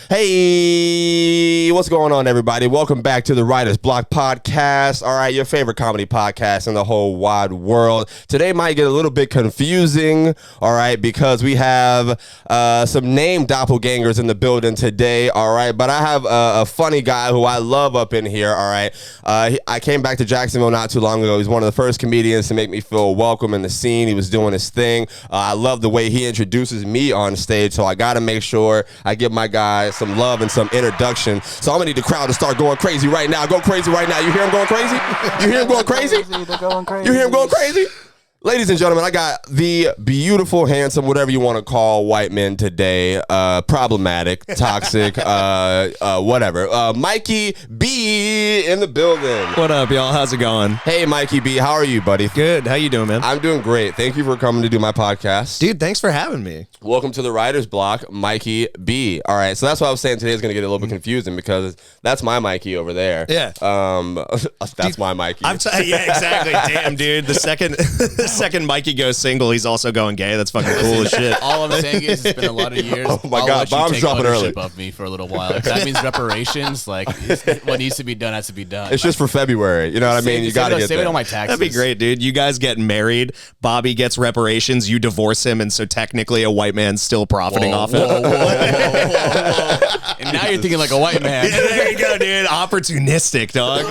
Hey, what's going on, everybody? Welcome back to the Writer's Block Podcast. All right, your favorite comedy podcast in the whole wide world. Today might get a little bit confusing, all right, because we have some name doppelgangers in the building today, all right, but I have a funny guy who I love up in here, all right. I came back to Jacksonville not too long ago. He's one of the first comedians to make me feel welcome in the scene. He was doing his thing. I love the way he introduces me on stage, so I got to make sure I give my guy some love and some introduction. So I'm gonna need the crowd to start going crazy right now. Go crazy right now. You hear him going crazy? You hear him going crazy? They're going crazy. You hear him going crazy? Ladies and gentlemen, I got the beautiful, handsome, whatever you want to call white men today. Problematic, toxic, whatever. Mikey B in the building. What up, y'all? How's it going? Hey, Mikey B. How are you, buddy? Good. How you doing, man? I'm doing great. Thank you for coming to do my podcast. Dude, thanks for having me. Welcome to the Writer's Block, Mikey B. All right, so that's what I was saying today is going to get a little bit confusing because that's my Mikey over there. Yeah. That's my Mikey. Yeah, exactly. Damn, dude. The second Mikey goes single, he's also going gay. That's fucking cool as shit. All I'm saying is it's been a lot of years. Oh my God, bombs dropping early. Of me for a little while. If that means reparations. Like what needs to be done has to be done. It's just for February. You know what I mean? You got to get save there. it on my taxes. That'd be great, dude. You guys get married. Bobby gets reparations. You divorce him, and so technically a white man's still profiting off it. And now you're thinking like a white man. Yeah, there you go, dude. Opportunistic, dog.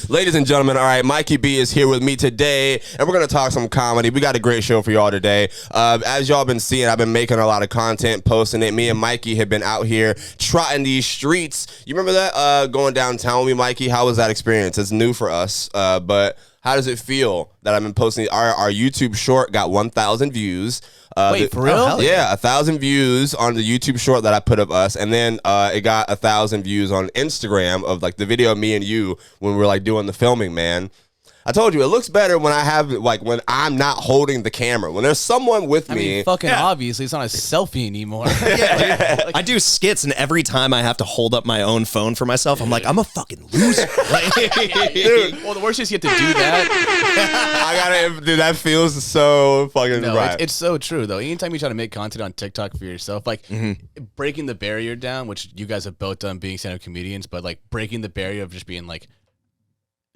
Ladies and gentlemen, all right, Mikey B is here with me today, and we're going to talk some comedy. We got a great show for y'all today. As y'all been seeing, I've been making a lot of content, posting it. Me and Mikey have been out here trotting these streets. You remember that going downtown with me, Mikey? How was that experience? It's new for us, but how does it feel that I've been posting? Our YouTube short got 1,000 views. Wait, for real? Oh, Yeah, 1,000 views on the YouTube short that I put of us, and then it got 1,000 views on Instagram of like the video of me and you when we were like doing the filming, man. I told you, it looks better when I have, like, when I'm not holding the camera. When there's someone with me. I mean, fucking obviously, it's not a selfie anymore. I do skits, and every time I have to hold up my own phone for myself, I'm like, I'm a fucking loser. Dude, well, the worst is you have to do that. Dude, that feels so fucking right. It's so true, though. Anytime you try to make content on TikTok for yourself, like breaking the barrier down, which you guys have both done being stand-up comedians, but like breaking the barrier of just being like,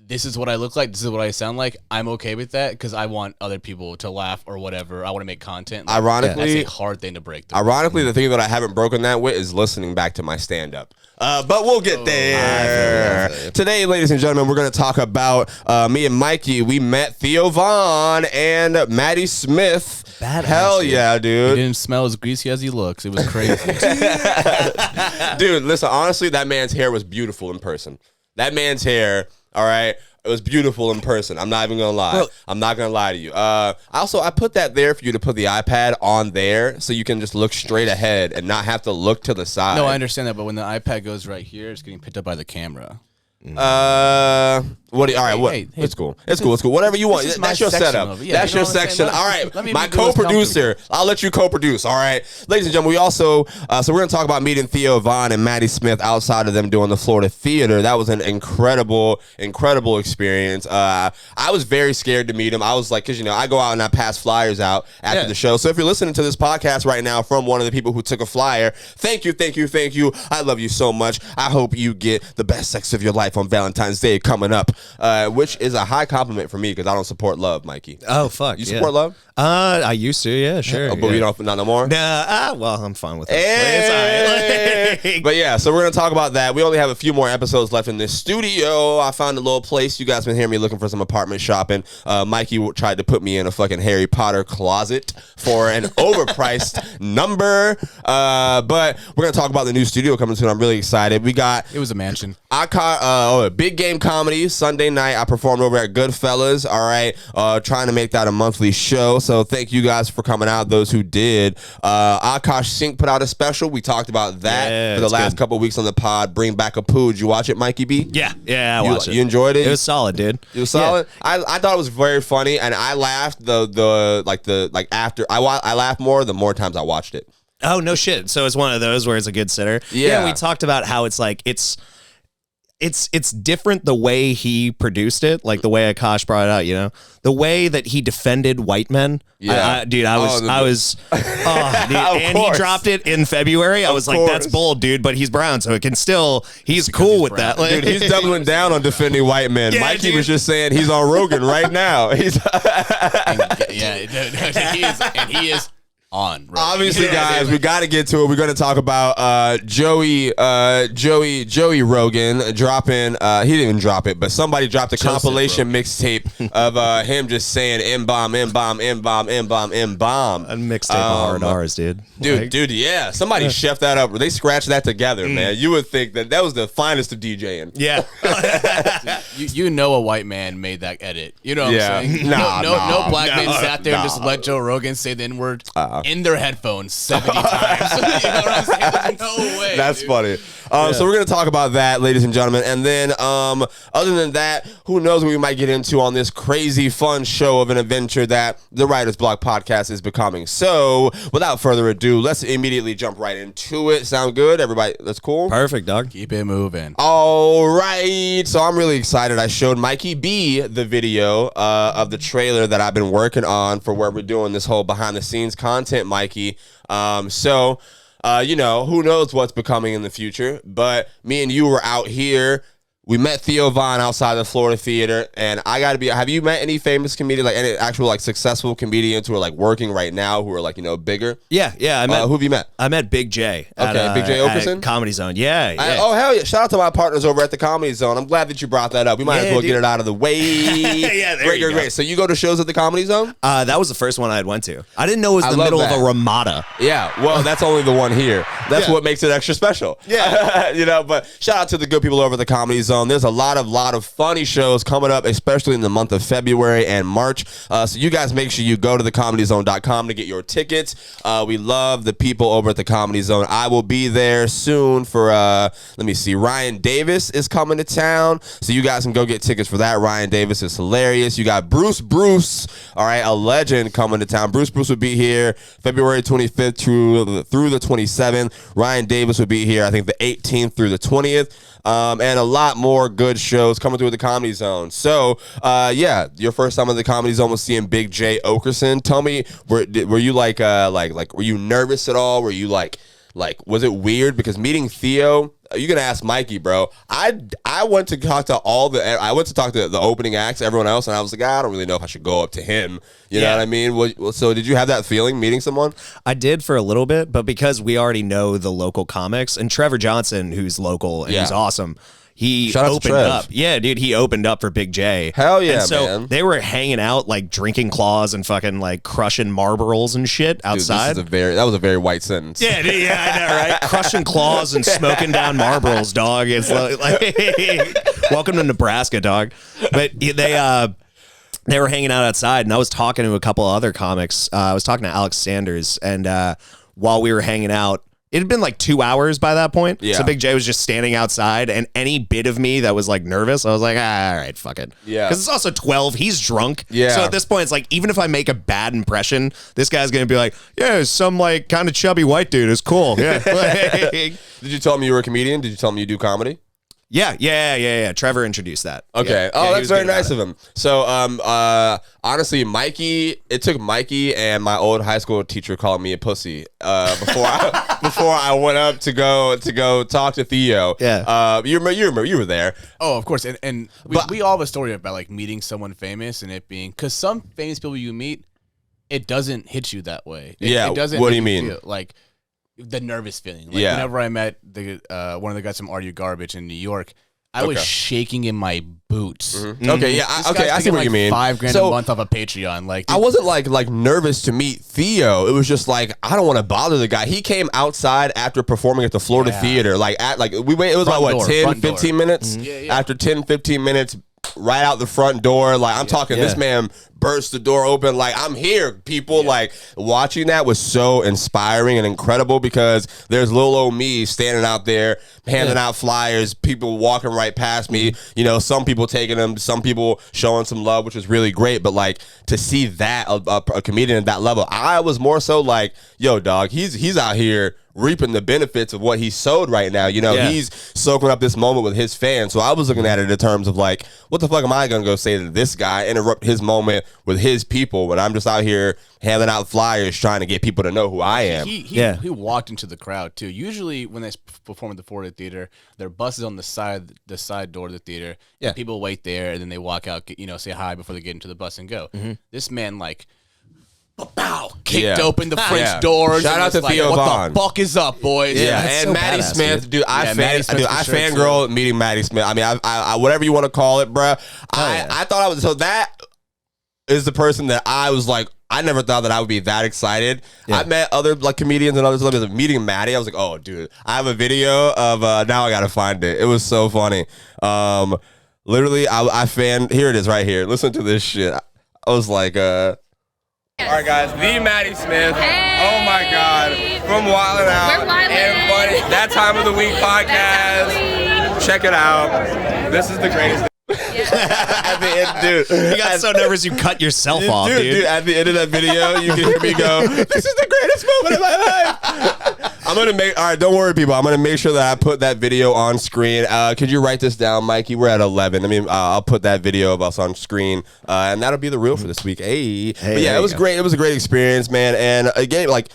this is what I look like, this is what I sound like, I'm okay with that because I want other people to laugh or whatever. I want to make content. Like, Ironically, that's a hard thing to break through. Ironically, the thing that I haven't broken that with is listening back to my stand-up. But we'll get there. Today, ladies and gentlemen, we're going to talk about me and Mikey. We met Theo Von and Maddy Smith. Badass, Hell dude. yeah, He dude. didn't smell as greasy as he looks. It was crazy. Dude, listen, honestly, that man's hair was beautiful in person. That man's hair, all right, it was beautiful in person. I'm not even going to lie. Well, I'm not going to lie to you. Also, I put that there for you to put the iPad on there so you can just look straight ahead and not have to look to the side. No, I understand that, but when the iPad goes right here, it's getting picked up by the camera. What? All right, what? Hey, It's cool. It's cool. It's cool. Whatever you want. this is my That's your section setup. of it. Yeah, That's you know your what I'm section. saying? All right, Let me my do what's co-producer. I'll let you co-produce. All right, ladies and gentlemen. We also so we're gonna talk about meeting Theo Von and Maddy Smith outside of them doing the Florida Theater. That was an incredible experience. I was very scared to meet him. I was like, because I go out and I pass flyers out after the show. So if you're listening to this podcast right now from one of the people who took a flyer, thank you. I love you so much. I hope you get the best sex of your life on Valentine's Day coming up, which is a high compliment for me because I don't support love, Mikey. Oh, fuck. You support love? I used to, yeah, sure. Oh, but you don't, not no more? Nah, well, I'm fine with it. Hey! It's all right. But yeah, so we're going to talk about that. We only have a few more episodes left in this studio. I found a little place. You guys been hearing me looking for some apartment shopping. Mikey tried to put me in a fucking Harry Potter closet for an overpriced number. But we're going to talk about the new studio coming soon. I'm really excited. We got... It was a mansion. Big Game Comedy Sunday night. I performed over at Goodfellas. All right, trying to make that a monthly show. So thank you guys for coming out. Those who did. Akaash Singh put out a special. We talked about that for the last couple of weeks on the pod. Bring back a poo. Did you watch it, Mikey B? Yeah, I watched it. You enjoyed it? It was solid, dude. It was solid. Yeah. I thought it was very funny, and I laughed after I laughed more the more times I watched it. Oh, no shit. So it's one of those where it's a good sitter. Yeah. We talked about how it's like, it's different the way he produced it, like the way Akaash brought it out, you know, the way that he defended white men. Yeah, dude, I was, dude, and he dropped it in February. I was like, that's bold, dude, but he's brown, so it can still, he's cool with that. Like, dude, he's doubling down on defending white men. Yeah, Mikey dude. was just saying he's on Rogan right now. He's he is on. Rogan. obviously, guys, we got to get to it. We're going to talk about Joey Rogan dropping. He didn't even drop it, but somebody dropped a compilation mixtape of him just saying M-bomb, M-bomb, M-bomb, M-bomb, M-bomb. A mixtape of hard R's, dude. Dude, yeah. Somebody chefed that up. They scratched that together, man. You would think that was the finest of DJing. Yeah. you know a white man made that edit. You know what I'm saying? No black man sat there and just let Joe Rogan say the N-word in their headphones 70 times. You know what I'm saying? There's no way. That's dude. funny. So we're going to talk about that, ladies and gentlemen. And then other than that, who knows what we might get into on this crazy fun show of an adventure that the Writer's Block podcast is becoming. So without further ado, let's immediately jump right into it. Sound good? Everybody, that's cool? Perfect, dog. Keep it moving. All right. So I'm really excited. I showed Mikey B the video of the trailer that I've been working on for where we're doing this whole behind the scenes content, Mikey. You know, who knows what's becoming in the future, but me and you were out here. We met Theo Von outside the Florida Theater, and I got to be, have you met any famous comedians, like any actual like successful comedians who are like working right now, who are like, you know, bigger? Yeah. I met, who have you met? I met Big J. Big J Okerson? Comedy Zone. Yeah. Oh, hell yeah. Shout out to my partners over at the Comedy Zone. I'm glad that you brought that up. We might as well get it out of the way. Yeah, there you go. Great. So you go to shows at the Comedy Zone? That was the first one I had went to. I didn't know it was the middle of a Ramada. Yeah, well, that's only the one here. That's what makes it extra special. Yeah. You know, but shout out to the good people over at the Comedy Zone. There's a lot of funny shows coming up, especially in the month of February and March. So you guys make sure you go to thecomedyzone.com to get your tickets. We love the people over at the Comedy Zone. I will be there soon for, let me see, Ryan Davis is coming to town. So you guys can go get tickets for that. Ryan Davis is hilarious. You got Bruce, all right, a legend coming to town. Bruce will be here February 25th through the 27th. Ryan Davis will be here, I think, the 18th through the 20th. And a lot more good shows coming through the Comedy Zone. So, your first time at the Comedy Zone was seeing Big J Okerson. Tell me, were you like were you nervous at all? Were you like, was it weird? Because meeting Theo, you're gonna ask Mikey, bro. I went to talk to the opening acts, everyone else, and I was like, I don't really know if I should go up to him. You know what I mean? So did you have that feeling meeting someone? I did for a little bit, but because we already know the local comics, and Trevor Johnson, who's local and he's awesome, he opened up. Yeah, dude, he opened up for Big J. Hell yeah, and so man. they were hanging out, like drinking claws and fucking like crushing Marlboros and shit outside. Dude, that was a very white sentence. Yeah, dude, yeah, I know, right? Crushing claws and smoking down Marlboros, dog. It's like welcome to Nebraska, dog. But they were hanging out outside, and I was talking to a couple of other comics. I was talking to Alex Sanders, and while we were hanging out, it had been like 2 hours by that point. Yeah. So Big J was just standing outside, and any bit of me that was like nervous, I was like, all right, fuck it. Yeah. Because it's also 12. He's drunk. Yeah. So at this point, it's like, even if I make a bad impression, this guy's going to be like, yeah, some like kind of chubby white dude is cool. Yeah. Did you tell him you were a comedian? Did you tell him you do comedy? Yeah. Trevor introduced that. Okay. Yeah, That's very nice of him. So, honestly, it took Mikey and my old high school teacher calling me a pussy before I went up to go talk to Theo. Yeah. You were there. Oh, of course. And we all have a story about like meeting someone famous and it being, because some famous people you meet, it doesn't hit you that way. It doesn't. What do you mean? Like the nervous feeling. Like Yeah. whenever I met one of the guys from Are You Garbage in New York, I was shaking in my boots. Mm-hmm. Okay, yeah, This I guy's see what taking, you mean. $5,000 So, a month off a Patreon. Like I wasn't like nervous to meet Theo. It was just like I don't want to bother the guy. He came outside after performing at the Florida Theater. We wait. It was Front about door, 10, front 15 door. minutes. Yeah. After 10, 15 minutes, right out the front door. Like I'm talking, this man burst the door open. Like, I'm here, people. Like, watching that was so inspiring and incredible because there's little old me standing out there handing out flyers, people walking right past me, you know, some people taking them, some people showing some love, which was really great. But like, to see that a comedian at that level, I was more so like, yo, dog, he's out here reaping the benefits of what he sowed right now. You know, he's soaking up this moment with his fans. So I was looking at it in terms of like, what the fuck am I going to go say to this guy, interrupt his moment with his people when I'm just out here handing out flyers trying to get people to know who I am. He walked into the crowd too. Usually when they perform at the Florida Theater, their bus is on the side door of the theater. Yeah. People wait there and then they walk out, you know, say hi before they get into the bus and go. This man like kicked open the French doors. Shout out to Theo Von. What the fuck is up, boys? Yeah, and so Maddy badass, Smith, dude. I fangirl fangirl meeting Maddy Smith. I mean, I whatever you want to call it, bro. I thought I was, so that is the person that I was like, I never thought that I would be that excited. I met other like comedians and other celebrities. Meeting Maddy, I was like, oh, dude, I have a video of now I gotta find it. It was so funny. Literally, I here it is right here. Listen to this shit. I was like, all right, guys, the Maddy Smith. Hey. Oh my God, from Wildin' Out. We're wildin'. And funny. That Time of the Week podcast. Check it out. This is the greatest. At the end, dude, you got so nervous you cut yourself off, dude. At the end of that video, you can hear me go, "This is the greatest moment of my life." I'm gonna make. All right, don't worry, people. I'm gonna make sure that I put that video on screen. Could you write this down, Mikey? We're at 11. I mean, I'll put that video of us on screen, and that'll be the reel for this week. Hey, but yeah, it was great. It was a great experience, man. And again, like.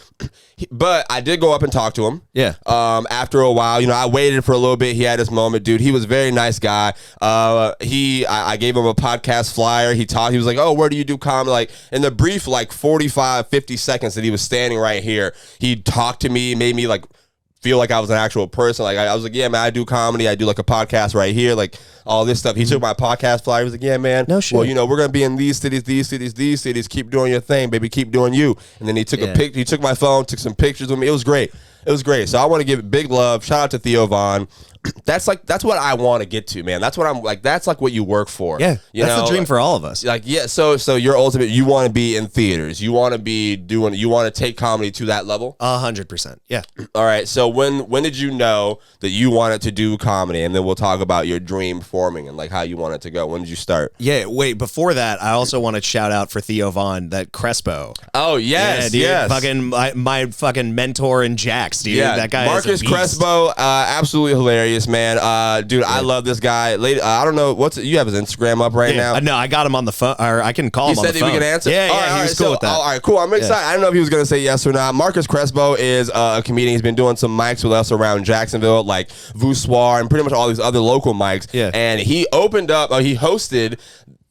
But I did go up and talk to him. Yeah. After a while, you know, I waited for a little bit. He had his moment, dude. He was a very nice guy. I gave him a podcast flyer. He talked. He was like, "Oh, where do you do comedy?" Like in the brief, like 45, 50 seconds that he was standing right here, he talked to me, made me like feel like I was an actual person. Like I was like, yeah, man, I do comedy. I do like a podcast right here, like all this stuff. He took my podcast flyer. He was like, yeah, man. No shit. Well, you know, we're gonna be in these cities, these cities, these cities. Keep doing your thing, baby. Keep doing you. And then he took a pic. He took my phone, took some pictures with me. It was great. It was great. So I want to give big love. Shout out to Theo Von. That's what I want to get to, man. That's what I'm like. That's like what you work for. Yeah, you that's know? the dream for all of us. Like, yeah. So your ultimate, you want to be in theaters. You want to be doing. You want to take comedy to that level. 100%. Yeah. All right. So when did you know that you wanted to do comedy? And then we'll talk about your dream forming and like how you want it to go. When did you start? Yeah. Wait. Before that, I also want to shout out for Theo Von, that Crespo. Oh yes, dude, yes. Fucking my fucking mentor in Jacks, dude. Yeah, that guy. Marcus is a beast. Crespo, absolutely hilarious, man. Dude, I love this guy. I don't know you have his Instagram up right now. No, I got him on the phone, or I can call him on the phone. He said that we can answer. Yeah, he was cool with that. All right, cool. I'm excited. I don't know if he was gonna say yes or not. Marcus Crespo is a comedian. He's been doing some mics with us around Jacksonville, like VooSwar and pretty much all these other local mics. Yeah, and he he hosted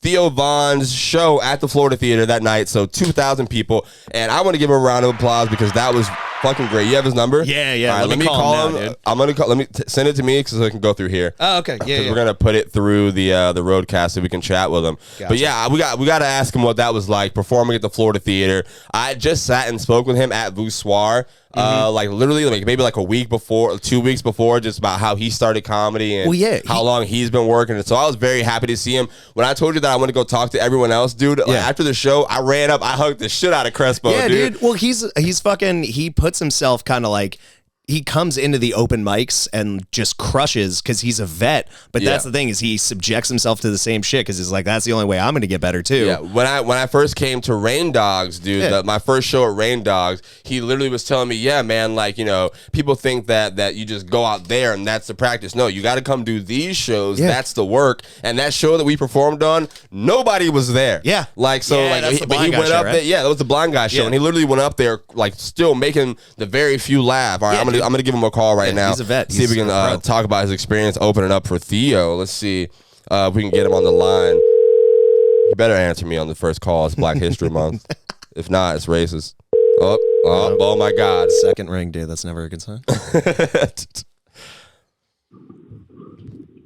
Theo Von's show at the Florida Theater that night, so 2,000 people. And I want to give him a round of applause because that was fucking great. You have his number? Yeah. All right, let me call him. Now, I'm gonna call. Let me send it to me so I can go through here. Oh, okay. Yeah. We're gonna put it through the roadcast so we can chat with him. Gotcha. But yeah, we got to ask him what that was like performing at the Florida Theater. I just sat and spoke with him at VooSwar. Like literally like maybe like a week before, 2 weeks before, just about how he started comedy and how long he's been working. And so I was very happy to see him. When I told you that I want to go talk to everyone else, dude, like, after the show, I ran up, I hugged the shit out of Crespo. Yeah, dude. Well, he's fucking, he puts himself kind of like, he comes into the open mics and just crushes because he's a vet. But that's the thing, is he subjects himself to the same shit because he's like, that's the only way I'm going to get better too. Yeah. When I first came to Rain Dogs, dude, my first show at Rain Dogs, he literally was telling me, yeah, man, like, you know, people think that you just go out there and that's the practice. No, you got to come do these shows. Yeah. That's the work. And that show that we performed on, nobody was there. Yeah. Like, so like, but he went up there. Yeah, that was the blind guy show. And he literally went up there, like, still making the very few laugh. All right, I'm gonna give him a call right now. He's a vet. See if we can talk about his experience opening up for Theo. Let's see if we can get him on the line. You better answer me on the first call. It's Black History Month. If not, it's racist. Oh my God. Second ring, dude. That's never a good sign.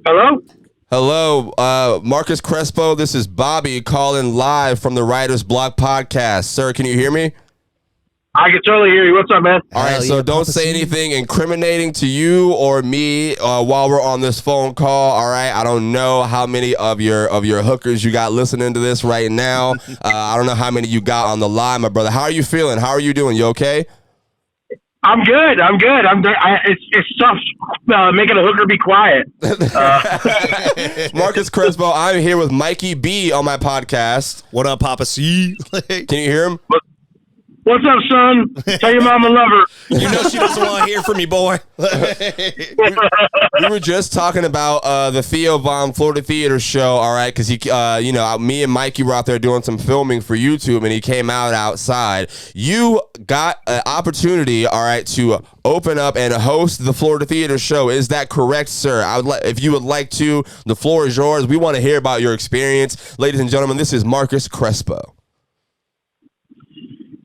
Hello? Hello, Marcus Crespo. This is Bobby calling live from the Writer's Block podcast. Sir, can you hear me? I can totally hear you. What's up, man? All right, so don't say anything incriminating to you or me while we're on this phone call. All right, I don't know how many of your hookers you got listening to this right now. I don't know how many you got on the line, my brother. How are you feeling? How are you doing? You okay? I'm good. It's tough making a hooker be quiet. Marcus Crespo, I'm here with Mikey B on my podcast. What up, Papa C? Can you hear him? What's up, son? Tell your mom I love her. You know she doesn't want to hear from you, boy. We were just talking about the Theo Von Florida Theater show, all right, because he, me and Mikey were out there doing some filming for YouTube, and he came out outside. You got an opportunity, all right, to open up and host the Florida Theater show. Is that correct, sir? If you would like to, the floor is yours. We want to hear about your experience. Ladies and gentlemen, this is Marcus Crespo.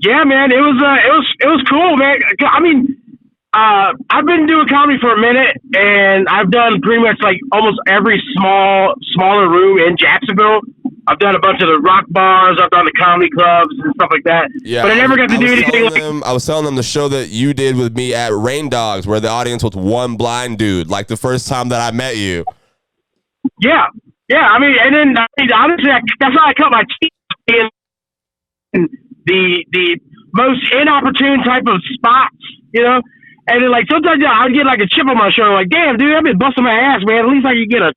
Yeah, man, it was cool, man. I mean, I've been doing comedy for a minute, and I've done pretty much like almost every smaller room in Jacksonville. I've done a bunch of the rock bars. I've done the comedy clubs and stuff like that. Yeah, but I never got to do anything. I was telling them the show that you did with me at Rain Dogs, where the audience was one blind dude, like the first time that I met you. Yeah. I mean, and then honestly, that's how I cut my teeth in the most inopportune type of spots, you know. And then, like, sometimes I would get like a chip on my shoulder, like, damn, dude, I've been busting my ass, man. At least I could get a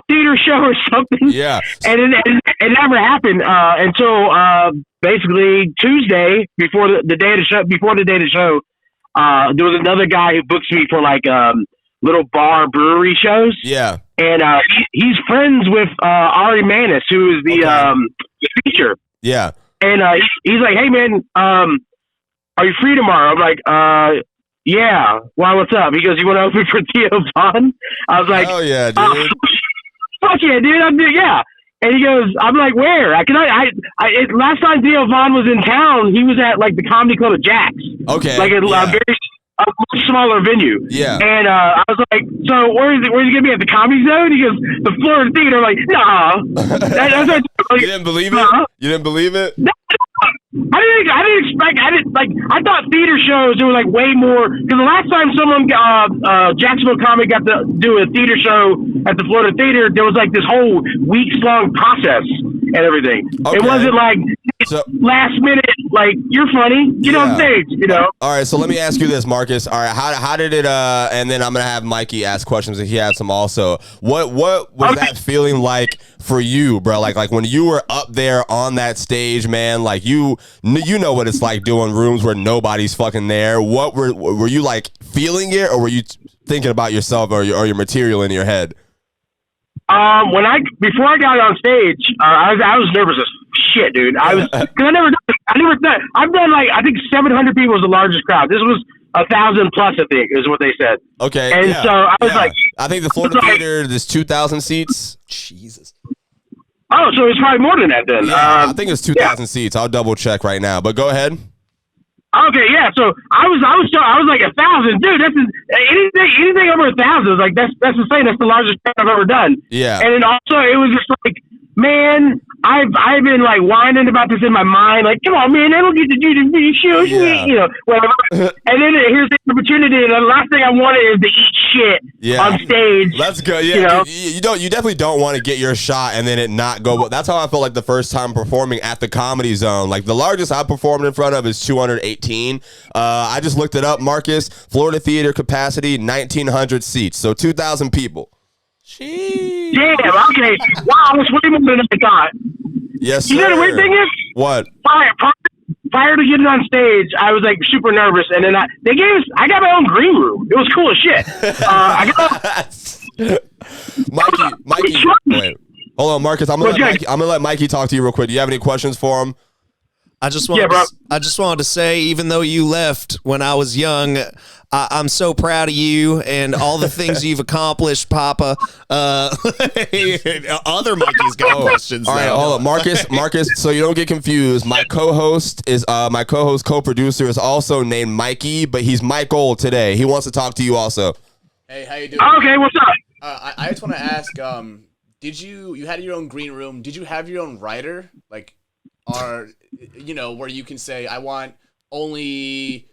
theater show or something. Yeah. And it never happened until basically Tuesday before the day of the show. Before the day of the show, there was another guy who books me for like little bar brewery shows. Yeah. And he's friends with Ari Manis, who is the feature. Yeah. And he's like, hey, man, are you free tomorrow? I'm like, yeah. Why, what's up? He goes, you want to open for Theo Von? I was like, oh, yeah, dude. Fuck yeah, dude. Yeah. And he goes, I'm like, where? Last time Theo Von was in town, he was at, like, the Comedy Club of Jack's. Okay. Like a very much smaller venue. Yeah. And I was like, so where's he going to be at the Comedy Zone? He goes, the Florida Theater. I'm like, nah. That's like, you didn't believe it? You didn't believe it? I didn't expect. I thought theater shows there were like way more. Because the last time someone, Jacksonville comic got to do a theater show at the Florida Theater, there was like this whole weeks long process and everything. Okay. It wasn't like last minute. Like, you're funny, get on stage, you know. All right, so let me ask you this, Marcus. All right, how did it? And then I'm gonna have Mikey ask questions if he has some also. What was that feeling like for you, bro? Like when you were up there on that stage, man. Like you know what it's like doing rooms where nobody's fucking there. What were you like feeling it, or were you thinking about yourself or your material in your head? Before I got on stage, I was nervous as shit, dude. I've done like, I think 700 people was the largest crowd. This was 1,000 plus, I think, is what they said. Okay. And so I was like, I think the Florida Theater is 2,000 seats. Jesus. Oh, so it's probably more than that then. Yeah, I think it's 2,000 seats. I'll double check right now, but go ahead. Okay, yeah. So I was like 1,000, dude. That's anything over 1,000 is like that's insane. That's the largest crowd I've ever done. Yeah. And then also it was just like, man, I've been like whining about this in my mind. Like, come on, man, I don't get to do the shows, you know, whatever. And then here's the opportunity, and the last thing I wanted is to eat shit on stage. That's good. Yeah, you definitely don't want to get your shot and then it not go. That's how I felt like the first time performing at the Comedy Zone. Like the largest I performed in front of is 218. I just looked it up, Marcus. Florida Theater capacity 1,900 seats, so 2,000 people. Jeez. Damn, okay. Wow, that's way more than I thought. Yes, sir. You know the weird thing is? What? Prior to getting on stage, I was like super nervous, and then I got my own green room. It was cool as shit. Mikey, wait. Hold on, Marcus. I'm gonna let Mikey talk to you real quick. Do you have any questions for him? I just wanted to say, even though you left when I was young, I'm so proud of you and all the things you've accomplished, Papa. Other Mikey's got questions. All right, hold on, Marcus. So you don't get confused. My co-host, co-producer is also named Mikey, but he's Michael today. He wants to talk to you also. Hey, how you doing? Okay, what's up? I just want to ask. Did you had your own green room? Did you have your own writer, like, or where you can say, I want only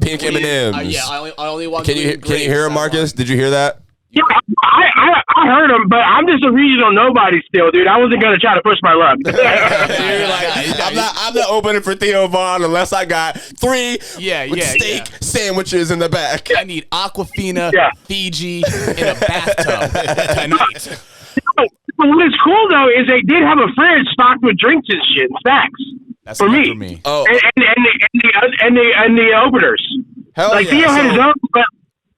Pink M&Ms. yeah, I only want. Can you hear him, Marcus? Did you hear that? Yeah, I heard him, but I'm just a regional nobody still, dude. I wasn't gonna try to push my luck. I'm not opening for Theo Von unless I got 3 steak sandwiches in the back. I need Aquafina, Fiji, in a bathtub tonight. What is cool though is they did have a fridge stocked with drinks and shit, and snacks. That's for me. For me. Oh, and the openers. Hell like yeah. Theo had his own. But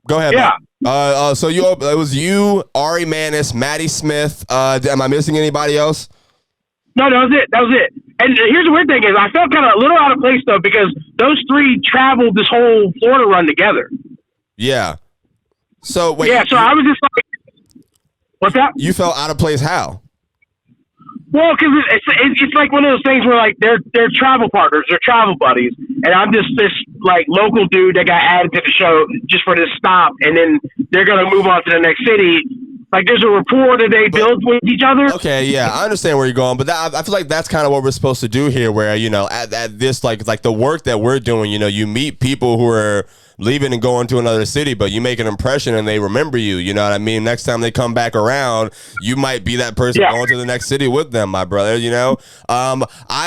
go ahead. Yeah. Mike. So it was you, Ari Manis, Maddy Smith. Am I missing anybody else? No, that was it. And here's the weird thing is I felt kind of a little out of place though because those 3 traveled this whole Florida run together. Yeah. So wait. Yeah. So I was just like, what's that? You felt out of place. How? Well, because it's like one of those things where like they're travel partners, they're travel buddies, and I'm just this like local dude that got added to the show just for this stop, and then they're gonna move on to the next city. Like there's a rapport that they build with each other. Okay, yeah, I understand where you're going, but I feel like that's kind of what we're supposed to do here. Where at this like the work that we're doing, you meet people who are leaving and going to another city, but you make an impression and they remember you. You know what I mean? Next time they come back around, you might be that person going to the next city with them, my brother. I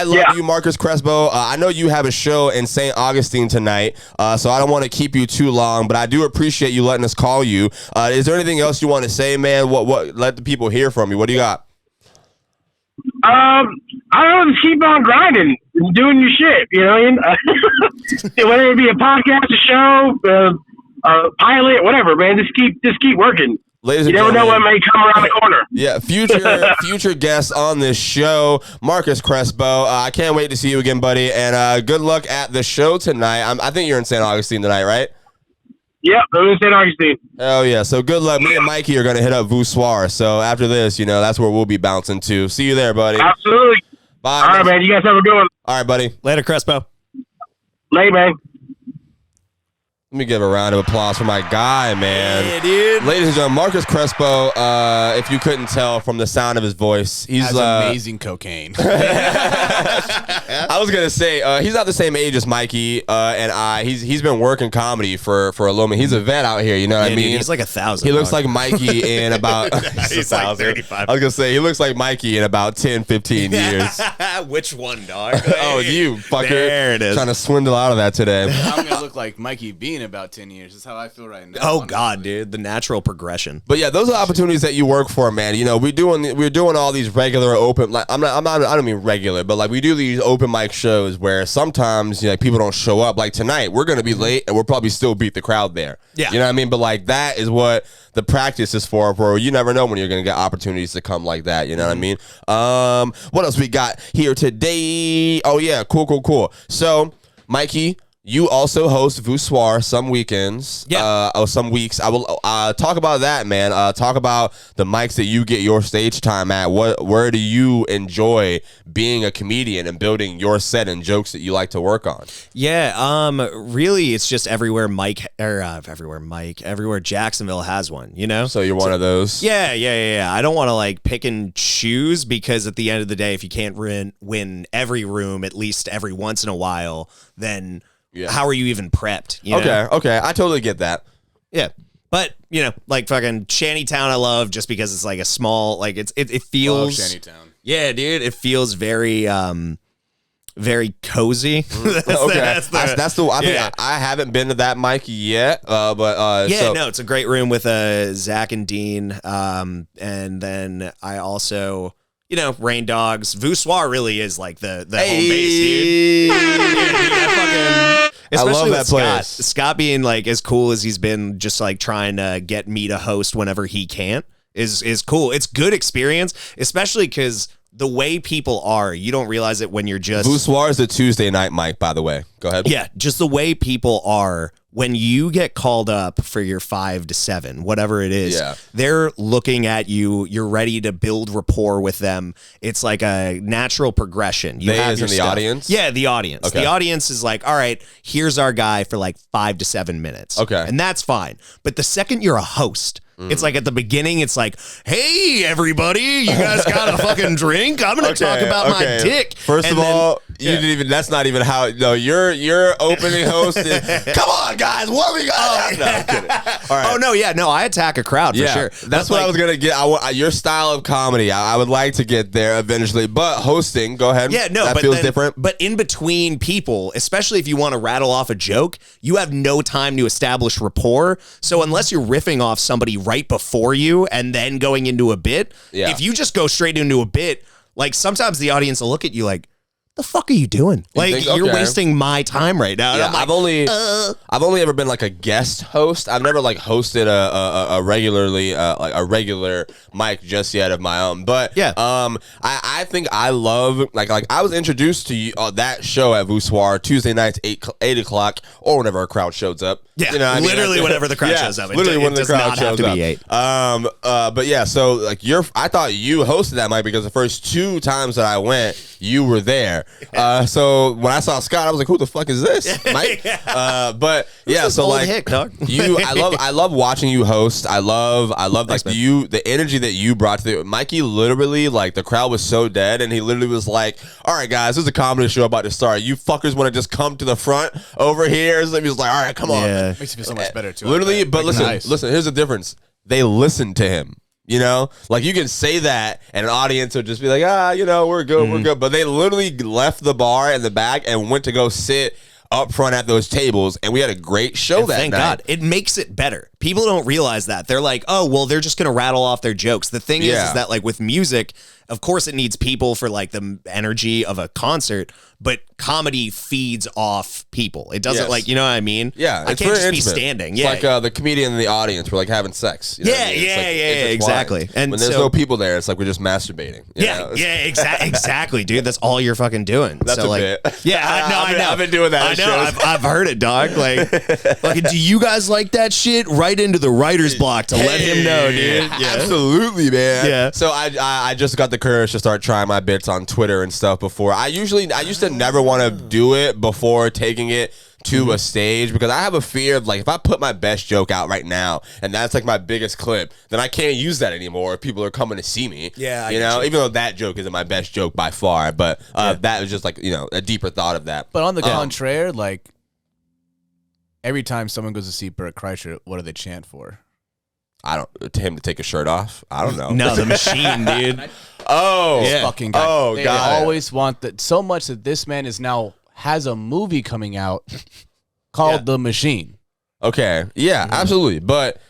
love you, Marcus Crespo. I know you have a show in St. Augustine tonight, so I don't want to keep you too long, but I do appreciate you letting us call you. Is there anything else you want to say, man? What? Let the people hear from you. What do you got? I don't know, just keep on grinding, doing your shit, whether it be a podcast, a show, a pilot, whatever, man. Just keep working. Ladies and you never know what may come around the corner. Yeah, future guests on this show, Marcus Crespo. I can't wait to see you again, buddy, and good luck at the show tonight. I think you're in St. Augustine tonight, right? Yep, I'm in St. Augustine. Oh, yeah. So good luck. Me and Mikey are going to hit up VooSwar. So after this, that's where we'll be bouncing to. See you there, buddy. Absolutely. Bye. All right, man. You guys have a good one. All right, buddy. Later, Crespo. Later, man. Let me give a round of applause for my guy, man. Yeah, dude. Ladies and gentlemen, Marcus Crespo, if you couldn't tell from the sound of his voice, he's amazing cocaine. I was gonna say he's not the same age as Mikey and I. He's been working comedy for a little bit. He's a vet out here, you know what I mean? Dude, he's like 1,000. He looks like Mikey in about he's like 35. I was gonna say he looks like Mikey in about 10, 15 years. Which one, dog? Oh, you fucker. There it is. Trying to swindle out of that today. I'm gonna look like Mikey B in about 10 years. That's how I feel right now. Oh God, dude, the natural progression. But yeah, those are opportunities that you work for, man. We're doing all these regular open. Like I don't mean regular, but like we do these open mic shows where sometimes people don't show up. Like tonight, we're gonna be late and we'll probably still beat the crowd there. Yeah, you know what I mean. But like that is what the practice is for. Where you never know when you're gonna get opportunities to come like that. You know what I mean? What else we got here today? Oh yeah, cool. So Mikey, you also host VooSwar some weekends. Yeah. Some weeks. I will talk about that, man. Talk about the mics that you get your stage time at. Where do you enjoy being a comedian and building your set and jokes that you like to work on? Yeah. Really, it's just everywhere everywhere Jacksonville has one. So you're one of those. Yeah. I don't want to like pick and choose because at the end of the day, if you can't win every room at least every once in a while, then how are you even prepped? Okay. I totally get that. Yeah. But, like fucking Shantytown I love just because it's like a small, like it feels. Love Shantytown. Yeah, dude. It feels very, very cozy. That's the. I think I haven't been to that Mikey yet. But it's a great room with Zach and Dean. And then I also, Rain Dogs. VooSwar really is like the home base, dude. Especially I love that place. Scott being like as cool as he's been, just like trying to get me to host whenever he can't is cool. It's good experience, especially because the way people are, you don't realize it when you're just. VooSwar is a Tuesday night mic, by the way. Go ahead. Yeah, just the way people are. When you get called up for your 5 to 7, whatever it is, they're looking at you. You're ready to build rapport with them. It's like a natural progression. You have in the audience? Yeah, the audience. Okay. The audience is like, all right, here's our guy for like 5 to 7 minutes. Okay. And that's fine. But the second you're a host, It's like at the beginning, it's like, hey, everybody, you guys got a fucking drink? I'm going to talk about my dick. First of all, you didn't even, that's not even how, no, your opening host is, come on, guys, what we got? No, I'm kidding. All right. Oh, no, yeah, no, I attack a crowd for sure. That's what I was going to get. Your style of comedy, I would like to get there eventually, but hosting, go ahead. Yeah, no, that but feels different. But in between people, especially if you want to rattle off a joke, you have no time to establish rapport. So unless you're riffing off somebody right before you and then going into a bit, if you just go straight into a bit, like sometimes the audience will look at you like, the fuck are you doing? Like, you're wasting my time right now. Yeah, I've only ever been like a guest host. I've never like hosted a regularly like a regular mic just yet of my own. But I think I love like I was introduced to you that show at VooSwar Tuesday nights 8 o'clock or whenever a crowd shows up. Yeah, you know what literally I mean? whenever the crowd shows up. Literally when the crowd shows up. 8. But yeah, so like I thought you hosted that mic because the first 2 times that I went, you were there. So when I saw Scott, I was like, "Who the fuck is this, Mike?" But yeah, so like I love watching you host. I love like the energy that you brought to the Mikey. Literally, like the crowd was so dead, and he literally was like, "All right, guys, this is a comedy show about to start. You fuckers want to just come to the front over here?" So he was like, "All right, come on." Yeah. Makes you feel so much better too. Literally, but listen, here's the difference. They listened to him. You know, like you can say that and an audience will just be like, we're good. But they literally left the bar in the back and went to go sit up front at those tables. And we had a great show that night. Thank God. It makes it better. People don't realize that. They're like, oh, well, they're just going to rattle off their jokes. The thing is that like with music, of course it needs people for like the energy of a concert, but comedy feeds off people. It doesn't like, you know what I mean? Yeah. I can't just be standing. It's like the comedian in the audience. We're like having sex. You know what I mean? Exactly. And when there's no people there, it's like we're just masturbating. You know? Exactly, dude. That's all you're fucking doing. That's so, a like, bit. Yeah, I know. I've been doing that. I know. I've heard it, dog. Like, do you guys like that shit? Right into the writer's block to let him know, dude. Yeah. Absolutely, man. Yeah. So I just got the courage to start trying my bits on Twitter and stuff before. I used to never want to do it before taking it to a stage because I have a fear of like if I put my best joke out right now and that's like my biggest clip, then I can't use that anymore if people are coming to see me. Yeah, you know, even though that joke isn't my best joke by far, but that was just like, a deeper thought of that. But on the contrary, like every time someone goes to see Bert Kreischer, what do they chant for? To him to take his shirt off. I don't know. No, the machine, dude. Fucking guy. Oh, they God. always want that so much that this man has a movie coming out called The Machine. Okay. Yeah, absolutely. But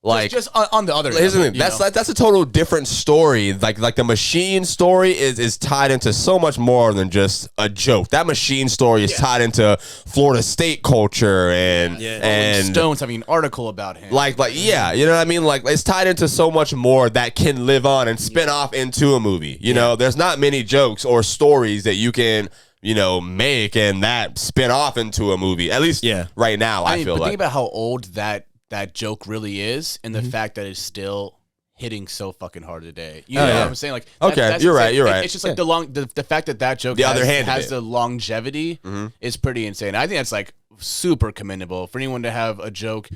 like just on the other here's the level, thing. That's a total different story. Like the machine story is tied into so much more than just a joke. That machine story is tied into Florida State culture and Stones having an article about him. Like you know what I mean? Like it's tied into so much more that can live on and spin off into a movie. You know, there's not many jokes or stories that you can make and that spin off into a movie. At least right now, I feel like. Think about how old that joke really is and the fact that it's still hitting so fucking hard today. You know what I'm saying? Like, that's you're right. It's just like the fact that joke has the longevity is pretty insane. I think that's like super commendable for anyone to have a joke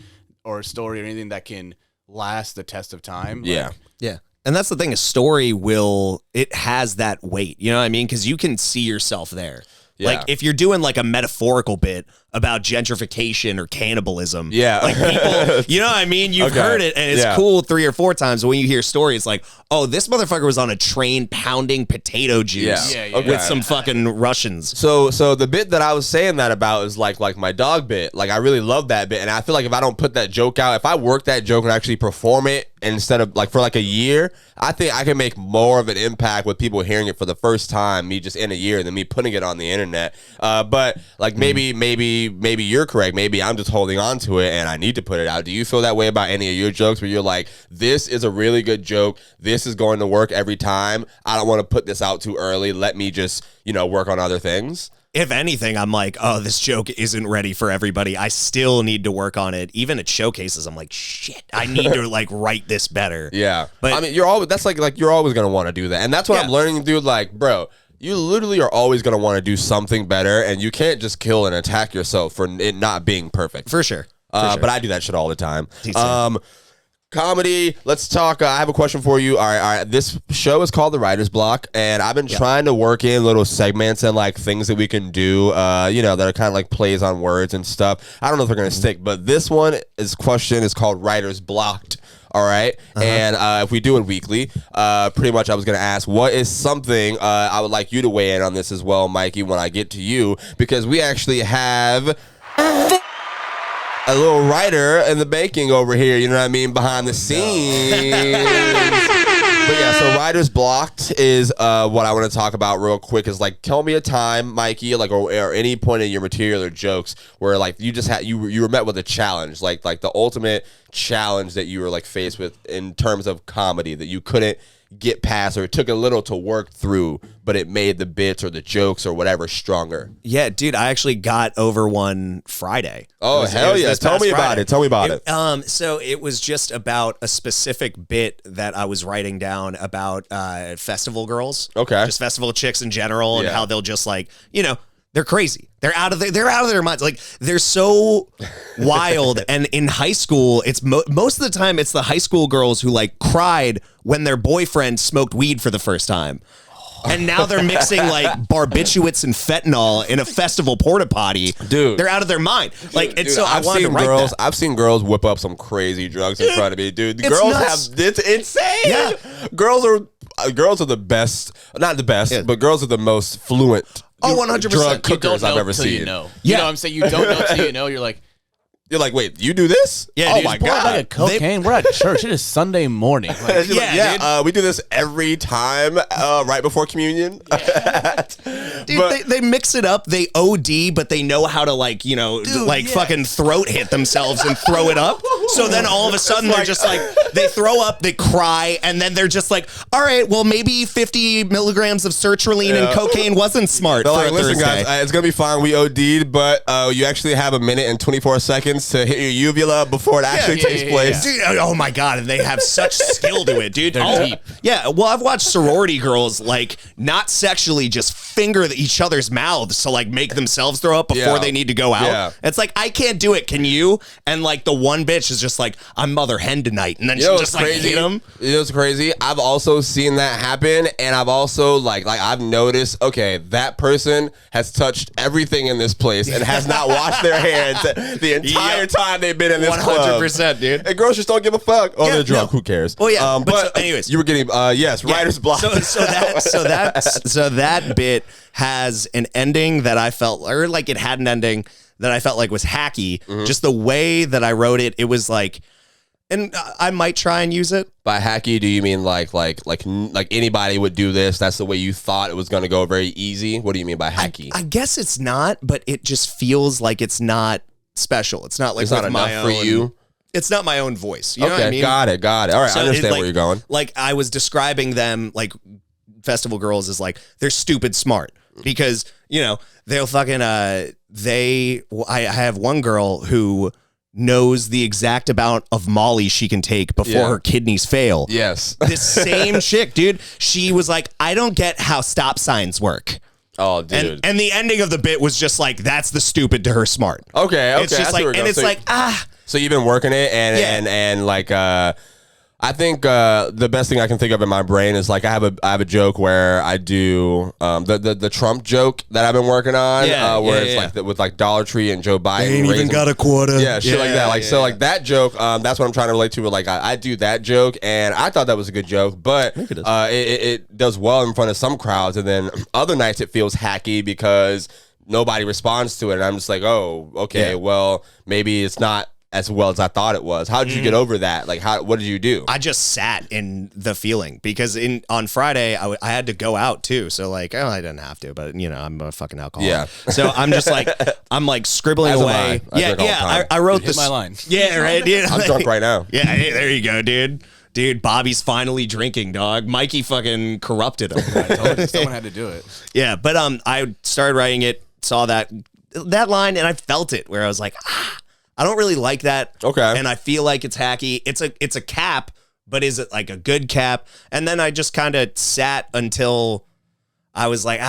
or a story or anything that can last the test of time. Yeah. Yeah. And that's the thing, a story it has that weight, you know what I mean? Because you can see yourself there. Yeah. Like if you're doing like a metaphorical bit about gentrification or cannibalism, like people, you know what I mean? You've heard it and it's cool 3 or 4 times. But when you hear stories, it's like, oh, this motherfucker was on a train pounding potato juice with some fucking Russians. So the bit that I was saying that about is like my dog bit. Like I really love that bit, and I feel like if I don't put that joke out, if I work that joke and actually perform it instead of like for like a year, I think I can make more of an impact with people hearing it for the first time, me just in a year, than me putting it on the internet. But like maybe you're correct. Maybe I'm just holding on to it and I need to put it out. Do you feel that way about any of your jokes where you're like, this is a really good joke, this is going to work every time, I don't want to put this out too early, let me just work on other things? If anything, I'm like, oh, this joke isn't ready for everybody. I still need to work on it. Even at showcases, I'm like, shit, I need to like write this better. Yeah. But I mean, you're always you're always going to want to do that. And that's what I'm learning to do. Like, bro, you literally are always going to want to do something better, and you can't just kill and attack yourself for it not being perfect. For sure. But I do that shit all the time. comedy. Let's talk. I have a question for you. All right. This show is called The Writer's Block, and I've been trying to work in little segments and like things that we can do, that are kind of like plays on words and stuff. I don't know if they're going to stick, but this question is called Writer's Blocked. All right. And if we do it weekly, pretty much I was going to ask, what is something I would like you to weigh in on this as well, Mikey, when I get to you, because we actually have a little writer in the making over here, you know what I mean, behind the scenes. But yeah, so Writer's Blocked is what I want to talk about real quick. Is like, tell me a time, Mikey, like or any point in your material or jokes where like you just had you were met with a challenge, like the ultimate challenge that you were like faced with in terms of comedy that you couldn't get past, or it took a little to work through, but it made the bits or the jokes or whatever stronger. Yeah, dude, I actually got over one Friday. Oh, hell yeah. Tell me about it. Tell me about it. So it was just about a specific bit that I was writing down about festival girls. Okay. Just festival chicks in general, and how they'll just like, they're crazy. They're out of their minds. Like, they're so wild. And in high school, it's most of the time it's the high school girls who like cried when their boyfriend smoked weed for the first time. And now they're mixing like barbiturates and fentanyl in a festival porta potty. Dude, they're out of their mind. Like, and so I wanted to write that. I've seen girls whip up some crazy drugs in front of me, dude. The girls it's insane. Yeah. Girls are the best, not the best, but girls are the most fluent. Oh, 100%. Drug cookers I've ever seen. You know what I'm saying? You don't know till you know. You're like, wait, you do this? Yeah, oh dude, my god, like a cocaine. We're at church. It is Sunday morning. Like, we do this every time right before communion. Dude, they mix it up. They OD, but they know how to fucking throat hit themselves and throw it up. So then all of a sudden they're just like, they throw up, they cry, and then they're just like, all right, well maybe 50 milligrams of sertraline and cocaine wasn't smart. They're for like, a listen, Thursday. guys, it's gonna be fine. We OD'd, but you actually have a minute and 24 seconds to hit your uvula before it actually takes place. Dude, oh my god, and they have such skill to it, dude. They're deep. Yeah, well, I've watched sorority girls like not sexually just finger each other's mouths to like make themselves throw up before they need to go out. Yeah. It's like, I can't do it. Can you? And like the one bitch is just like, I'm mother hen tonight, and then she just like hit him. You know what's crazy? I've also seen that happen, and I've also like I've noticed, okay, that person has touched everything in this place and has not washed their hands the entire time they've been in this 100%, dude. And girls just don't give a fuck. Oh, they're drunk. Who cares? Well, yeah. But anyways, you were getting Writer's Block. So that bit has an ending that I felt, or like it had an ending that I felt like was hacky. Mm-hmm. Just the way that I wrote it, it was like, and I might try and use it. By hacky, do you mean like anybody would do this? That's the way you thought it was going to go, very easy? What do you mean by hacky? I guess it's not, but it just feels like it's not special. It's not like it's not enough for you. It's not my own voice. You know what I mean? Got it. All right, so I understand where you're going. Like, I was describing them, like, festival girls as like, they're stupid smart because, they'll fucking, I have one girl who knows the exact amount of Molly she can take before her kidneys fail. Yes. This same chick, dude, she was like, I don't get how stop signs work. Oh, dude. And the ending of the bit was just like, that's the stupid to her smart. Okay. It's just like, and it's like, So you've been working it, and like, I think the best thing I can think of in my brain is like I have a joke where I do the Trump joke that I've been working on, where it's like with like Dollar Tree and Joe Biden. They ain't even got a quarter. Yeah, shit like that. Like so, like that joke. That's what I'm trying to relate to. With like I do that joke, and I thought that was a good joke, but it does well in front of some crowds, and then other nights it feels hacky because nobody responds to it, and I'm just like, oh, okay, well maybe it's not as well as I thought it was. How did you get over that? Like, what did you do? I just sat in the feeling because on Friday I had to go out too. So like, I didn't have to, but I'm a fucking alcoholic. Yeah. So I'm just like, scribbling As away. I wrote this. My line. Yeah, right. Dude, I'm drunk right now. Yeah, hey, there you go, dude. Dude, Bobby's finally drinking, dog. Mikey fucking corrupted him. I told you, someone had to do it. Yeah, but I started writing it, saw that line, and I felt it where I was like, I don't really like that. Okay. And I feel like it's hacky. It's a cap, but is it like a good cap? And then I just kind of sat until I was like,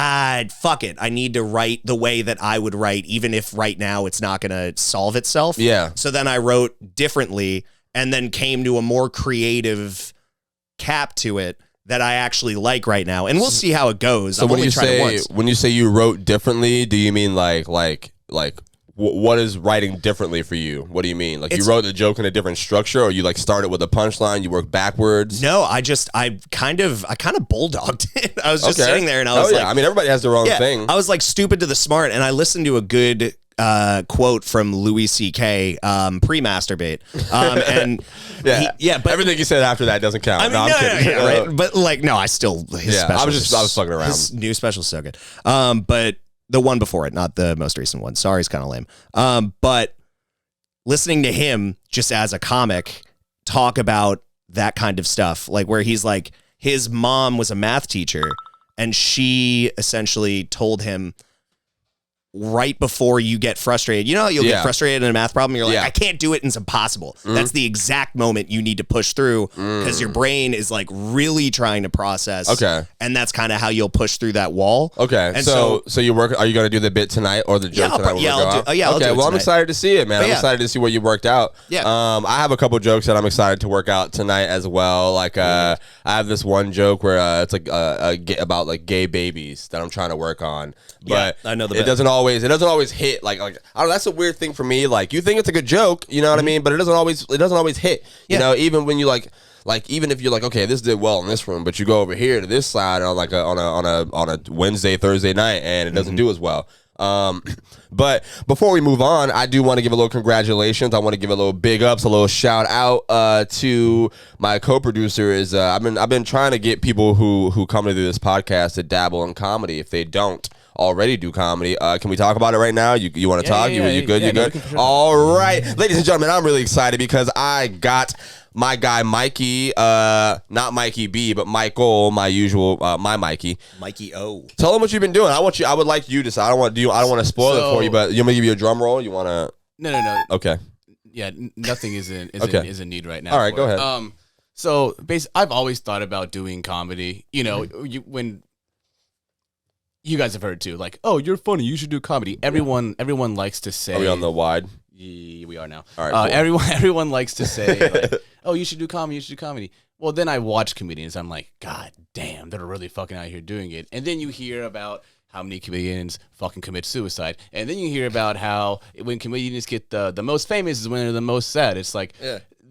fuck it. I need to write the way that I would write, even if right now it's not going to solve itself. Yeah. So then I wrote differently. and then came to a more creative cap to it that I actually like right now. And we'll see how it goes. So when you say you wrote differently, do you mean like what is writing differently for you? What do you mean? Like, you wrote the joke in a different structure, or you like started with a punchline, you work backwards? No, I kind of bulldogged it. I was just sitting there and I was like, I mean, everybody has their own thing. I was like stupid to the smart, and I listened to a good quote from Louis C.K. Pre-masturbate, and but everything you said after that doesn't count. I mean, I'm kidding. Right? But like, no, I still I was fucking around. His new special's so good, but the one before it, not the most recent one. Sorry, it's kind of lame. But listening to him just as a comic talk about that kind of stuff, like where he's like, his mom was a math teacher, and she essentially told him, right before you get frustrated, you'll get frustrated in a math problem. You're like, I can't do it. And it's impossible. That's the exact moment you need to push through, because your brain is like really trying to process. Okay. And that's kind of how you'll push through that wall. Okay. And so you work, are you going to do the bit tonight or the joke tonight? I'll do it well, I'm excited to see it, man. I'm excited to see what you worked out. Yeah. I have a couple jokes that I'm excited to work out tonight as well. Like, I have this one joke where it's like about like gay babies that I'm trying to work on. But I know it doesn't always hit like I don't know, that's a weird thing for me. Like, you think it's a good joke, you know what I mean, but it doesn't always hit. You know, even when you like even if you're like, okay, this did well in this room, but you go over here to this side on like on a Wednesday, Thursday night, and it doesn't do as well. But before we move on, I do want to give a little congratulations. I want to give a little big ups, a little shout out to my co-producer. I've been trying to get people who come to do this podcast to dabble in comedy if they don't already do comedy. Can we talk about it right now? You want to talk? You good? You good? Sure. All right, ladies and gentlemen, I'm really excited because I got my guy Mikey, not Mikey B, but Michael, my usual, my Mikey. Mikey O. Tell him what you've been doing. I would like you to. I don't want to spoil it for you, but you want me to give you a drum roll? You want to? No. Okay. Yeah, nothing is a need right now. All right, go ahead. So basically, I've always thought about doing comedy. You know, when you guys have heard too, like, oh, you're funny, you should do comedy. Everyone likes to say. Are we on the wide? Yeah, we are now. All right. Cool. Everyone likes to say, like, oh, you should do comedy. You should do comedy. Well, then I watch comedians. I'm like, God damn, they're really fucking out here doing it. And then you hear about how many comedians fucking commit suicide. And then you hear about how when comedians get the most famous is when they're the most sad. It's like,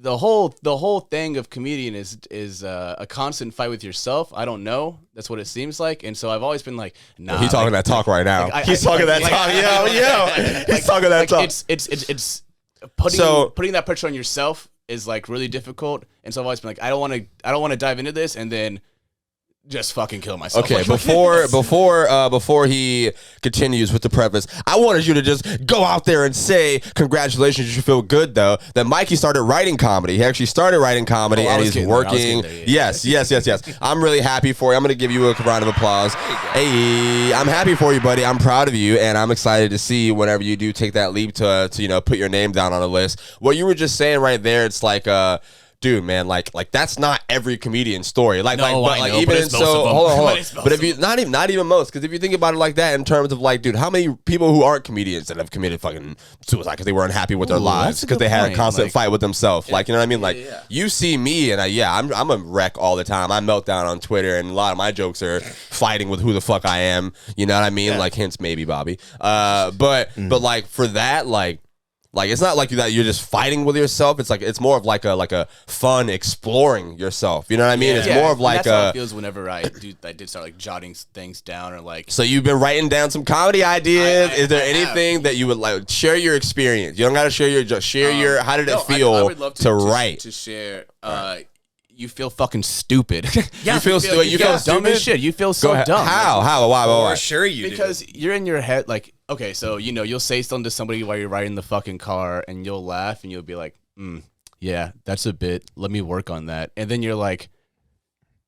the whole thing of comedian is a constant fight with yourself. I don't know. That's what it seems like. And so I've always been like, nah. He's talking that talk right now. He's talking that talk. Yo. He's talking that talk. It's putting that pressure on yourself is like really difficult. And so I've always been like, I don't want to dive into this and then just fucking kill myself. Okay, before he continues with the preface, I wanted you to just go out there and say congratulations. You should feel good though that Mikey started writing comedy. He actually started writing comedy, and he's working. Yes. I'm really happy for you. I'm gonna give you a round of applause. Hey, I'm happy for you, buddy. I'm proud of you, and I'm excited to see whenever you do take that leap to put your name down on a list. What you were just saying right there, it's like dude, man, like that's not every comedian's story. Hold on. But if you not even most, because if you think about it like that, in terms of like, dude, how many people who aren't comedians that have committed fucking suicide because they were unhappy with their lives because they had a constant fight with themselves, like, you know what I mean? Like, you see me, and I'm a wreck all the time. I melt down on Twitter, and a lot of my jokes are fighting with who the fuck I am. You know what I mean? Like, hence maybe Bobby. But like for that, like it's not like that you're just fighting with yourself. It's like it's more of like a fun exploring yourself. You know what I mean? It's more of like that's how it feels whenever I did start like jotting things down or like. So you've been writing down some comedy ideas. Is there anything that you would like share your experience? You don't got to share your how did it feel I would love to write to share. You feel fucking stupid. You feel stupid. You feel dumb as shit. You feel so dumb. How? Why? For sure you do. Because you're in your head like. Okay, so, you'll say something to somebody while you're riding the fucking car, and you'll laugh, and you'll be like, yeah, that's a bit. Let me work on that. And then you're like,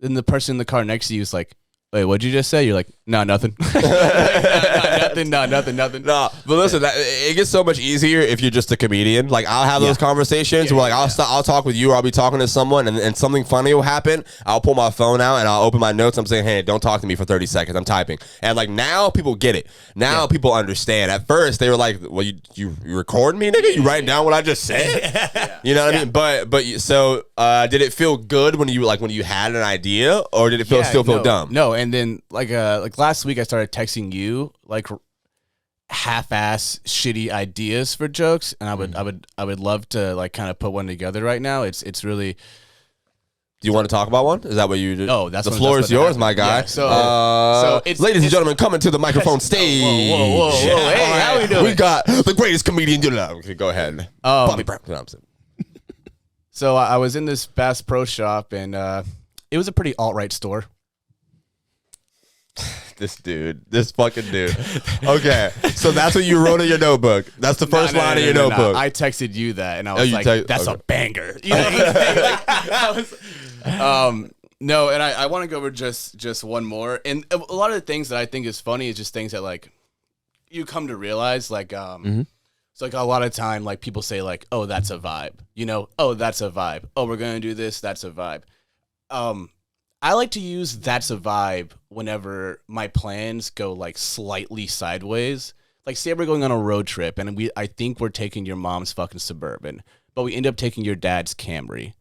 then the person in the car next to you is like, wait, what'd you just say? You're like, no, nothing. Nothing. No, but listen, it gets so much easier if you're just a comedian. Like, I'll have those conversations where, like, I'll talk with you, or I'll be talking to someone, and something funny will happen. I'll pull my phone out and I'll open my notes. I'm saying, hey, don't talk to me for 30 seconds. I'm typing. And, like, now people get it. Now people understand. At first, they were like, well, you recording me, nigga? You writing down what I just said? You know what I mean? But so did it feel good when you had an idea, or did it still feel dumb? No, and then like last week I started texting you like half-ass shitty ideas for jokes, and I would love to like kind of put one together right now. It's really. Do you want to talk about one? Is that what you do? Oh, that's the floor is yours, my guy. Yeah, so it's, ladies and gentlemen, coming to the microphone stage. Whoa. Hey, how we doing? We got the greatest comedian. Okay, go ahead. Bobby Brown. No, I'm saying. So I was in this Bass Pro Shop, and it was a pretty alt-right store. This fucking dude. Okay, so that's what you wrote in your notebook. That's the first line of your notebook. I texted you that, and I was like, "That's a banger." You know what I'm saying? No, and I want to go over just one more. And a lot of the things that I think is funny is just things that like you come to realize, like it's like a lot of time, like people say like, "Oh, that's a vibe," you know? "Oh, that's a vibe." "Oh, we're gonna do this." That's a vibe. I like to use "that's a vibe" whenever my plans go like slightly sideways. Like, say we're going on a road trip, and I think we're taking your mom's fucking Suburban, but we end up taking your dad's Camry.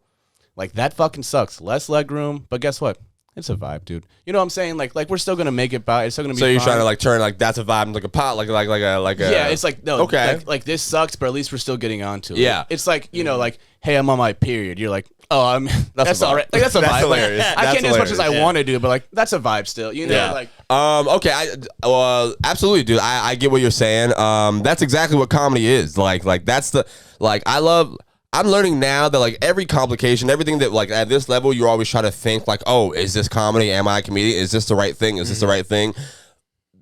Like, that fucking sucks. Less legroom, but guess what? It's a vibe, dude. You know what I'm saying? Like we're still gonna make it by. It's still gonna be. So you're fine. trying to like turn like "that's a vibe" like a pot, like a. Yeah, it's like no. Okay. Like this sucks, but at least we're still getting onto it. Yeah. It's like, you know, like, hey, I'm on my period. You're like, oh, that's a vibe. all right. Like, that's a That's vibe. hilarious. Like, I That's can't do as much as I hilarious. want to do, but like that's a vibe still. You know, like. Okay. Absolutely, dude. I get what you're saying. That's exactly what comedy is. Like that's the like. I'm learning now that like every complication, everything that like at this level, you're always trying to think like, oh, is this comedy? Am I a comedian? Is this the right thing? Is this the right thing?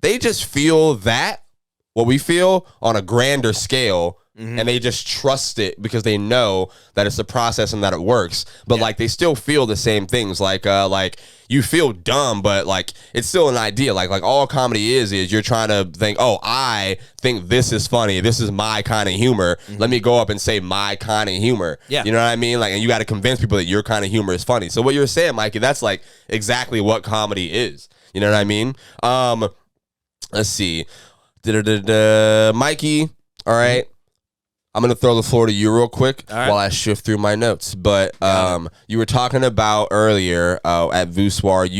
They just feel that what we feel on a grander scale. And they just trust it because they know that it's a process and that it works. But like they still feel the same things. Like you feel dumb, but like it's still an idea. Like all comedy is you're trying to think, oh, I think this is funny. This is my kind of humor. Let me go up and say my kind of humor. Yeah. You know what I mean? Like, and you got to convince people that your kind of humor is funny. So what you're saying, Mikey, that's like exactly what comedy is. You know what I mean? Let's see. Mikey, all right. I'm going to throw the floor to you real quick while I shift through my notes. But you were talking about earlier at VooSwar,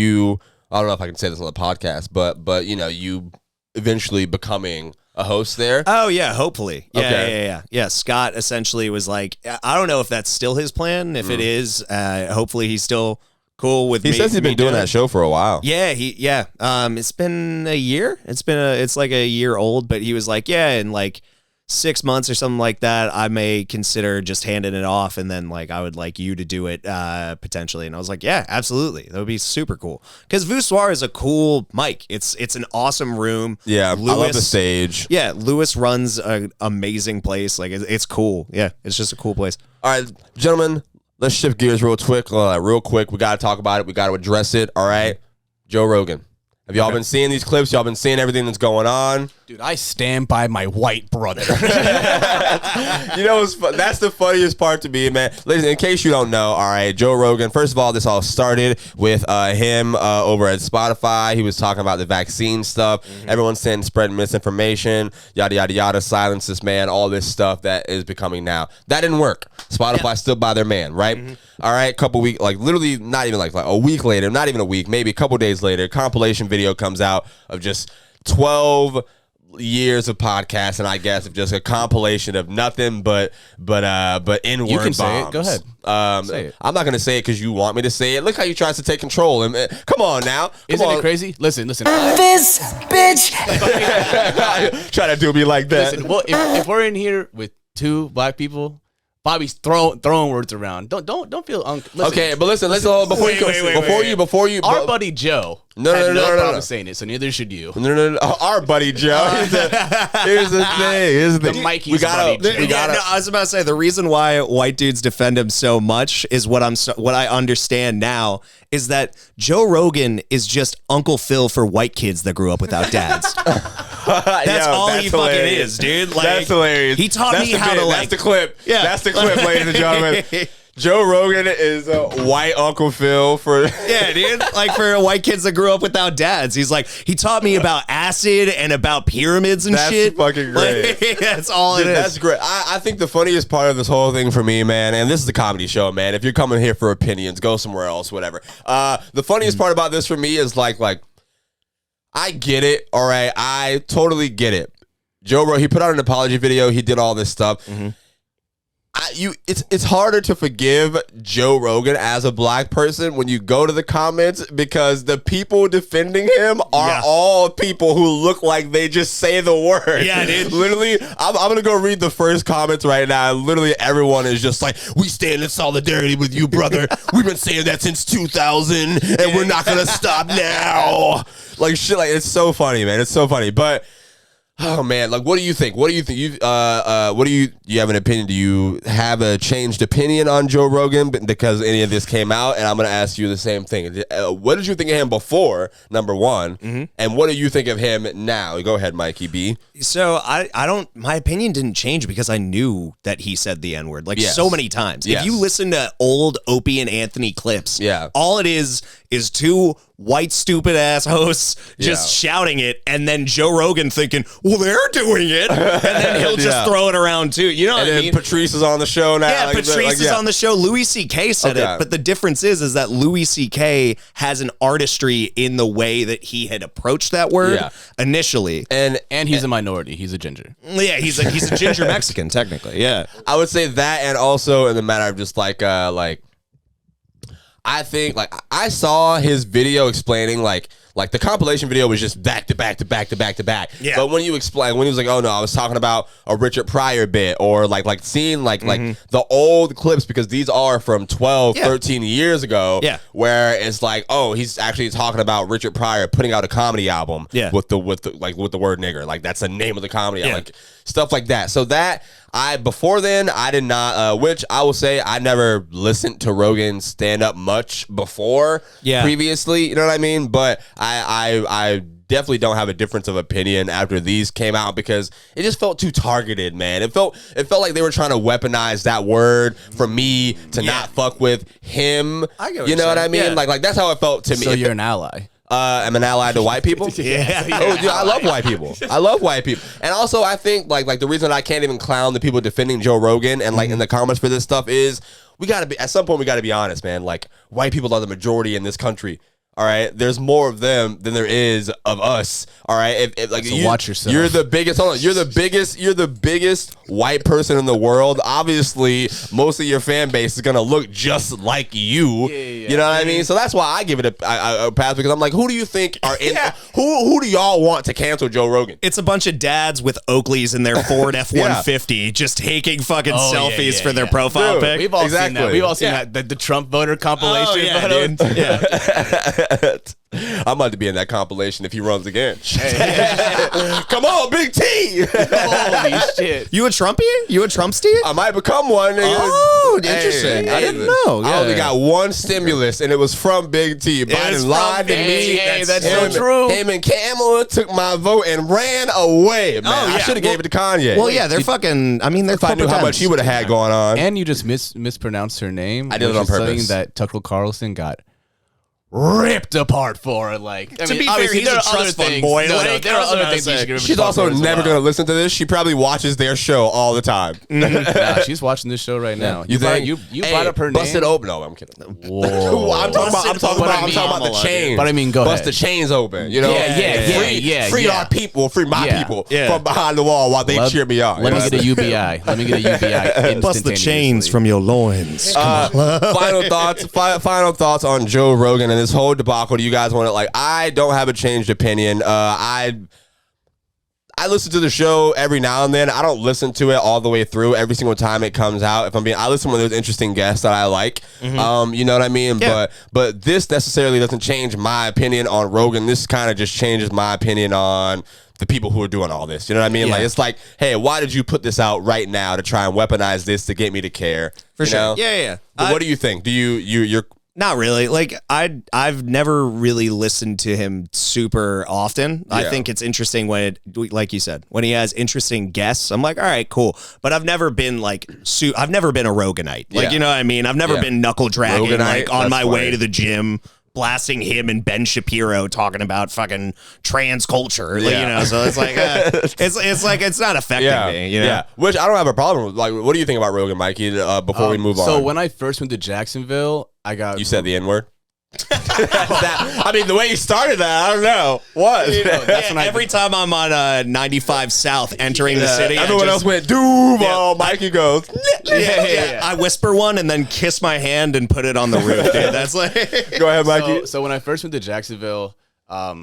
I don't know if I can say this on the podcast, but you know, you eventually becoming a host there. Oh, yeah, hopefully. Yeah, Okay. Yeah, Scott essentially was like, I don't know if that's still his plan. If it is, hopefully he's still cool with me. He says he's been doing that show for a while. Yeah, it's been a year. It's like a year old, but he was like, yeah, and like 6 months or something like that, I may consider just handing it off, and then like I would like you to do it potentially. And I was like, yeah, absolutely, that would be super cool. Because VooSwar is a cool mic. It's an awesome room. Yeah, I love the stage. Yeah, Lewis runs an amazing place. Like it's cool. Yeah, it's just a cool place. All right, gentlemen, let's shift gears real quick. We got to talk about it. We got to address it. All right, Joe Rogan. Have y'all been seeing these clips? Y'all been seeing everything that's going on? Dude, I stand by my white brother. You know, that's the funniest part to me, man. Ladies, in case you don't know, all right, Joe Rogan, first of all, this all started with him over at Spotify. He was talking about the vaccine stuff. Everyone's saying spreading misinformation, yada, yada, yada, silence this man, all this stuff that is becoming now. That didn't work. Spotify stood by their man, right? All right, couple weeks, like literally not even like a week later, not even a week, maybe a couple days later, compilation video comes out of just 12 years of podcasts, and I guess of just a compilation of nothing but N-word You can bombs. say it. Go ahead. Say it. I'm not gonna say it because you want me to say it. Look how you tries to take control. And come on now, Isn't it crazy? Listen. This bitch. Try to do me like that. Listen, well, if we're in here with two black people, Bobby's throwing words around. Don't feel listen, Okay, but listen, before you, our buddy Joe. No, had no, no no, problem no. saying it, so neither should you. No. Our buddy Joe. Here's the thing. The Mikey's buddy Joe. I was about to say the reason why white dudes defend him so much is what I understand now is that Joe Rogan is just Uncle Phil for white kids that grew up without dads. That's all he fucking is, dude. Like, that's hilarious. He taught me how to like. That's the clip. Yeah. That's the clip, ladies and gentlemen. Joe Rogan is a white Uncle Phil for Yeah, dude. Like for white kids that grew up without dads. He's like, he taught me about acid and about pyramids and shit. That's fucking great. Like, that's all Dude, it is. That's great. I think the funniest part of this whole thing for me, man, and this is a comedy show, man. If you're coming here for opinions, go somewhere else, whatever. The funniest part about this for me is like I get it, all right? I totally get it. Joe Rogan, he put out an apology video. He did all this stuff. Mm-hmm. It's harder to forgive Joe Rogan as a black person when you go to the comments because the people defending him are all people who look like they just say the word. Yeah, dude. Literally, I'm going to go read the first comments right now. Literally, everyone is just like, we stand in solidarity with you, brother. We've been saying that since 2000, and we're not going to stop now. Like, shit, like, it's so funny, man. It's so funny. But... oh man, like what do you think? What do you think? You have an opinion? Do you have a changed opinion on Joe Rogan because any of this came out? And I'm gonna ask you the same thing. What did you think of him before, number one? And what do you think of him now? Go ahead, Mikey B. So I don't, my opinion didn't change because I knew that he said the N-word like Yes. so many times. Yes. If you listen to old Opie and Anthony clips, all it is two white stupid ass hosts just shouting it, and then Joe Rogan thinking, well, they're doing it, and then he'll just throw it around too. You know what I mean? Patrice is on the show now. Yeah, Patrice is on the show. Louis C.K. said it, but the difference is that Louis C.K. has an artistry in the way that he had approached that word initially, and he's a minority. He's a ginger. Yeah, he's a ginger Mexican technically. Yeah, I would say that, and also in the matter of just like I think like I saw his video explaining like the compilation video was just back to back to back to back to back. Yeah. But when you explain, when he was like, oh no, I was talking about a Richard Pryor bit, or like seeing like the old clips, because these are from 12, 13 years ago. Yeah. Where it's like, oh, he's actually talking about Richard Pryor putting out a comedy album. Yeah. With the word nigger. Like that's the name of the comedy album. Like stuff like that. So that before then I did not, which I will say I never listened to Rogan stand up much before previously, you know what I mean? But I definitely don't have a difference of opinion after these came out, because it just felt too targeted, man. It felt like they were trying to weaponize that word for me to not fuck with him. I get what you know what I mean? Yeah. Like that's how it felt to me. So you're an ally. I'm an ally to white people. Oh, dude, I love white people. I love white people. And also, I think like the reason I can't even clown the people defending Joe Rogan and like in the comments for this stuff is we gotta be, at some point we gotta be honest, man. Like white people are the majority in this country. All right, there's more of them than there is of us. All right, if like so watch yourself. You're the biggest. Hold on, you're the biggest white person in the world. Obviously, most of your fan base is gonna look just like you. You know what I mean? So that's why I give it a pass, because I'm like, who do you think are in? Who do y'all want to cancel Joe Rogan? It's a bunch of dads with Oakleys in their Ford F-150 just taking fucking selfies for their profile pic. We've all seen that. We've all seen that the Trump voter compilation. Dude. Yeah. I'm about to be in that compilation if he runs again. Come on, Big T. Holy shit. You a Trumpy? You a Trumpsty? I might become one. Oh, interesting. I didn't know. I only got one stimulus, and it was from Big T. Biden lied to me. That's so true. Him and Kamala took my vote and ran away. Man, I should have gave it to Kanye. Well, yeah, they're fucking. I mean, they're. If I knew how much he would have had going on. And you just mispronounced her name. I did it on purpose. That Tucker Carlson got ripped apart for it. Like, to be fair, he's a trust fund boy. There are other things you should give. She's also never going to listen to this. She probably watches their show all the time. Nah, she's watching this show right now. You think you brought up her name? Busted open. No, I'm kidding. Whoa. I'm talking about the chains. But I mean, go Bust ahead. the chains open. You know? Yeah. Free our people. Free my people from behind the wall while they cheer me on. Let me get a UBI. Bust the chains from your loins. Final thoughts on Joe Rogan and this whole debacle. Do you guys want to, like, I don't have a changed opinion. I I listen to the show every now and then. I don't listen to it all the way through every single time it comes out. If I'm being, I listen when there's interesting guests that I like. You know what I mean? Yeah. But this necessarily doesn't change my opinion on Rogan. This kind of just changes my opinion on the people who are doing all this. You know what I mean? Yeah. Like, it's like, hey, why did you put this out right now to try and weaponize this to get me to care? For sure. know? Yeah. But what do you think? Do you're Not really. Like I've never really listened to him super often. I Yeah. think it's interesting when like you said, when he has interesting guests, I'm like, all right, cool. But I've never been like I've never been a Roganite. Like, Yeah. you know what I mean? I've never Yeah. been knuckle dragging Roganite? like on That's my funny. way to the gym, blasting him and Ben Shapiro talking about fucking trans culture. Like, Yeah. you know, so it's like it's like it's not affecting me, you know. Yeah, which I don't have a problem with. Like, what do you think about Rogan, Mikey? Before we move on, So when I first went to Jacksonville, I got you said the N word. I mean, the way you started that, I don't know. What? that's when I Every time I'm on 95 South entering the city, I everyone just- else went Duval. Mikey goes. Yeah. I whisper one and then kiss my hand and put it on the roof, dude. That's like Go ahead, Mikey. So when I first went to Jacksonville, I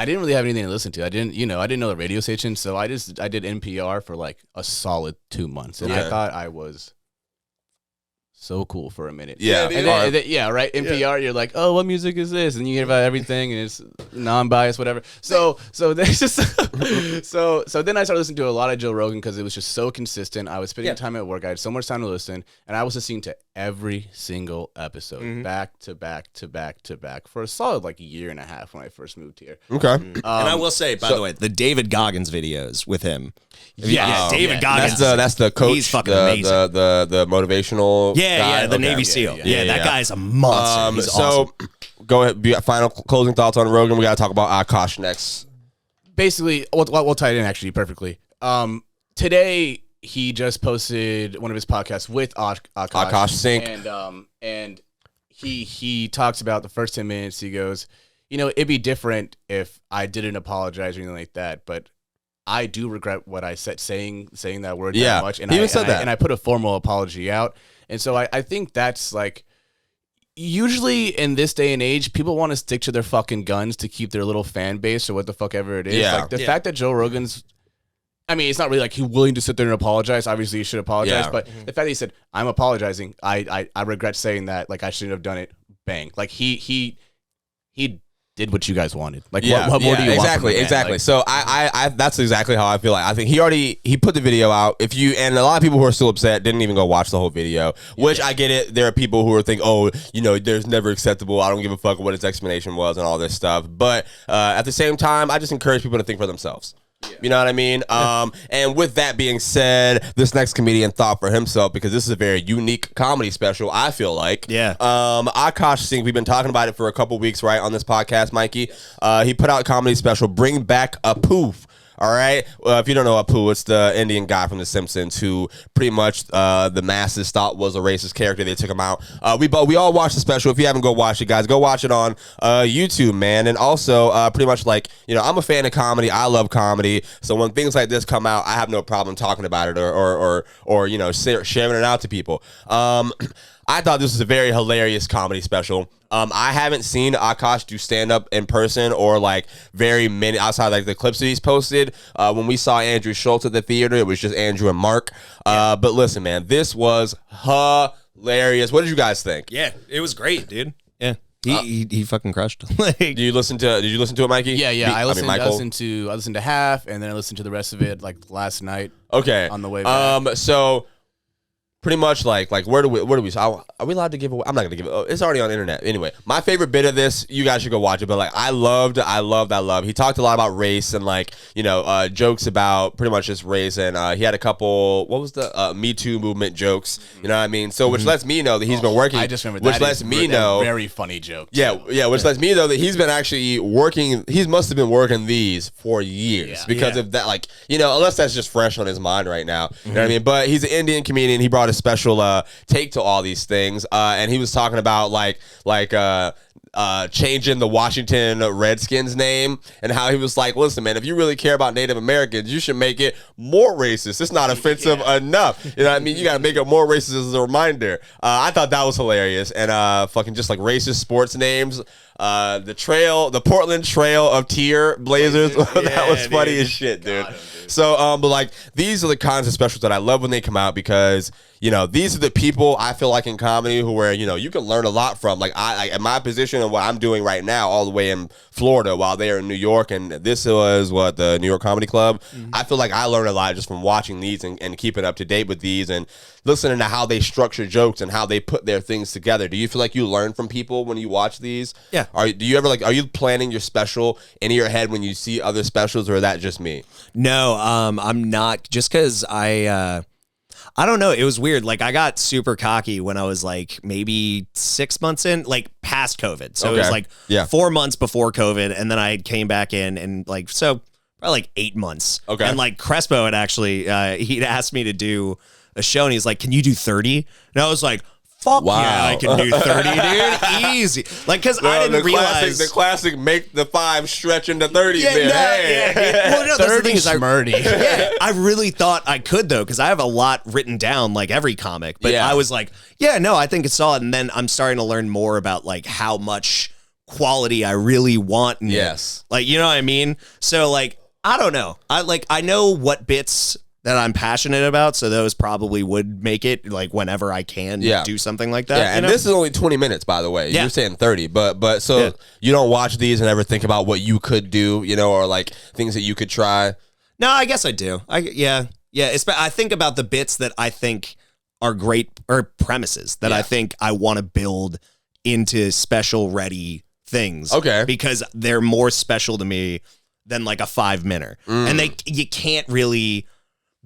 didn't really have anything to listen to. I didn't know the radio station, so I did NPR for like a solid 2 months, and Yeah. I thought I was so cool for a minute. Yeah, and then, yeah, right. NPR, you're like, oh, what music is this? And you hear about everything, and it's non-biased, whatever. So there's just so then I started listening to a lot of Joe Rogan because it was just so consistent. I was spending time at work. I had so much time to listen, and I was listening to every single episode back to back to back to back for a solid like a year and a half when I first moved here. Okay. and I will say, by the way, the David Goggins videos with him. Yeah, David Goggins. That's the coach. He's fucking the, amazing. The motivational. Yeah, guy? the Okay. Navy SEAL. yeah, Yeah, that guy's a monster. He's awesome. Go ahead. You got final closing thoughts on Rogan? We got to talk about Akaash next. Basically, we'll tie it in actually perfectly. Today he just posted one of his podcasts with Akaash Singh. and he talks about the first 10 minutes. He goes, it'd be different if I didn't apologize or anything like that, but I do regret what I said saying that word Yeah, that much. And he even said that. and I put a formal apology out. And so I think that's like, usually in this day and age, people want to stick to their fucking guns to keep their little fan base or what the fuck ever it is. Yeah. Like the fact that Joe Rogan's, I mean, it's not really like he's willing to sit there and apologize. Obviously, he should apologize. Yeah. But the fact that he said, I'm apologizing, I regret saying that, like I shouldn't have done it, bang. Like he did what you guys wanted. Like what more do you want from the man? Exactly. Like, So I that's exactly how I feel. Like I think he put the video out. And a lot of people who are still upset didn't even go watch the whole video. Which I get it. There are people who are thinking, oh, there's never acceptable. I don't give a fuck what his explanation was and all this stuff. But at the same time, I just encourage people to think for themselves. You know what I mean? And with that being said, this next comedian thought for himself, because this is a very unique comedy special, I feel like. Yeah. Akaash Singh, we've been talking about it for a couple weeks, right, on this podcast, Mikey. He put out a comedy special, Bring Back a Poof. All right. If you don't know Apu, it's the Indian guy from The Simpsons who pretty much the masses thought was a racist character. They took him out. We all watched the special. If you haven't go watch it, guys, go watch it on YouTube, man. And also, pretty much like I'm a fan of comedy. I love comedy. So when things like this come out, I have no problem talking about it or sharing it out to people. I thought this was a very hilarious comedy special. I haven't seen Akaash do stand-up in person or like very many outside like the clips that he's posted. When we saw Andrew Schultz at the theater, it was just Andrew and Mark. But listen, man, this was hilarious. What did you guys think? Yeah, it was great, dude. Yeah. He fucking crushed. Did you listen to it, Mikey? Yeah. I listened Michael? to half, and then I listened to the rest of it like last night. Okay. On the way back. So pretty much like where do we are we allowed to give away? I'm not gonna give it. It's already on the internet. Anyway, my favorite bit of this, you guys should go watch it. But like I loved. He talked a lot about race and like jokes about pretty much just race. And he had a couple. What was the Me Too movement jokes? You know what I mean? So which lets me know that he's been working. I just remember which that lets is me a know very funny joke. Yeah. Which lets me know that he's been actually working. He must have been working these for years because of that. Like unless that's just fresh on his mind right now. You know what I mean? But he's an Indian comedian. He brought a special take to all these things, and he was talking about like changing the Washington Redskins name and how he was like, listen, man, if you really care about Native Americans, you should make it more racist. It's not offensive enough. You know what I mean? You got to make it more racist as a reminder. I thought that was hilarious. And fucking just like racist sports names. The Portland Trail of Tier Blazers. That was funny as shit, dude. So, but like, these are the kinds of specials that I love when they come out because, you know, these are the people I feel like in comedy where, you know, you can learn a lot from. Like, I in my position and what I'm doing right now, all the way in Florida while they're in New York, and this was the New York Comedy Club. I feel like I learned a lot just from watching these and keeping up to date with these and listening to how they structure jokes and how they put their things together. Do you feel like you learn from people when you watch these? Yeah. Are you planning your special in your head when you see other specials, or is that just me? No, I'm not. Just because I don't know. It was weird. Like, I got super cocky when I was like maybe 6 months in, like past COVID. So it was like 4 months before COVID, and then I came back in and like probably like 8 months. Okay. And like Crespo had actually he'd asked me to do a show, and he's like, "Can you do 30?" And I was like, fuck yeah, I can do 30, dude. Easy. Like, because I didn't realize. The classic make the 5 stretch into 30. Yeah, well, no, 30 is smurdy. Yeah, I really thought I could, though, because I have a lot written down, like every comic. But I was like, yeah, no, I think it's solid. And then I'm starting to learn more about, like, how much quality I really want. Yes. Like, you know what I mean? So, like, I don't know. I know what bits that I'm passionate about, so those probably would make it like whenever I can do something like that. Yeah, and this is only 20 minutes, by the way. You're saying 30, but so you don't watch these and ever think about what you could do, you know, or like things that you could try? No, I guess I do. I think about the bits that I think are great, or premises that I think I want to build into special ready things. Okay. Because they're more special to me than like a 5-minute. And you can't really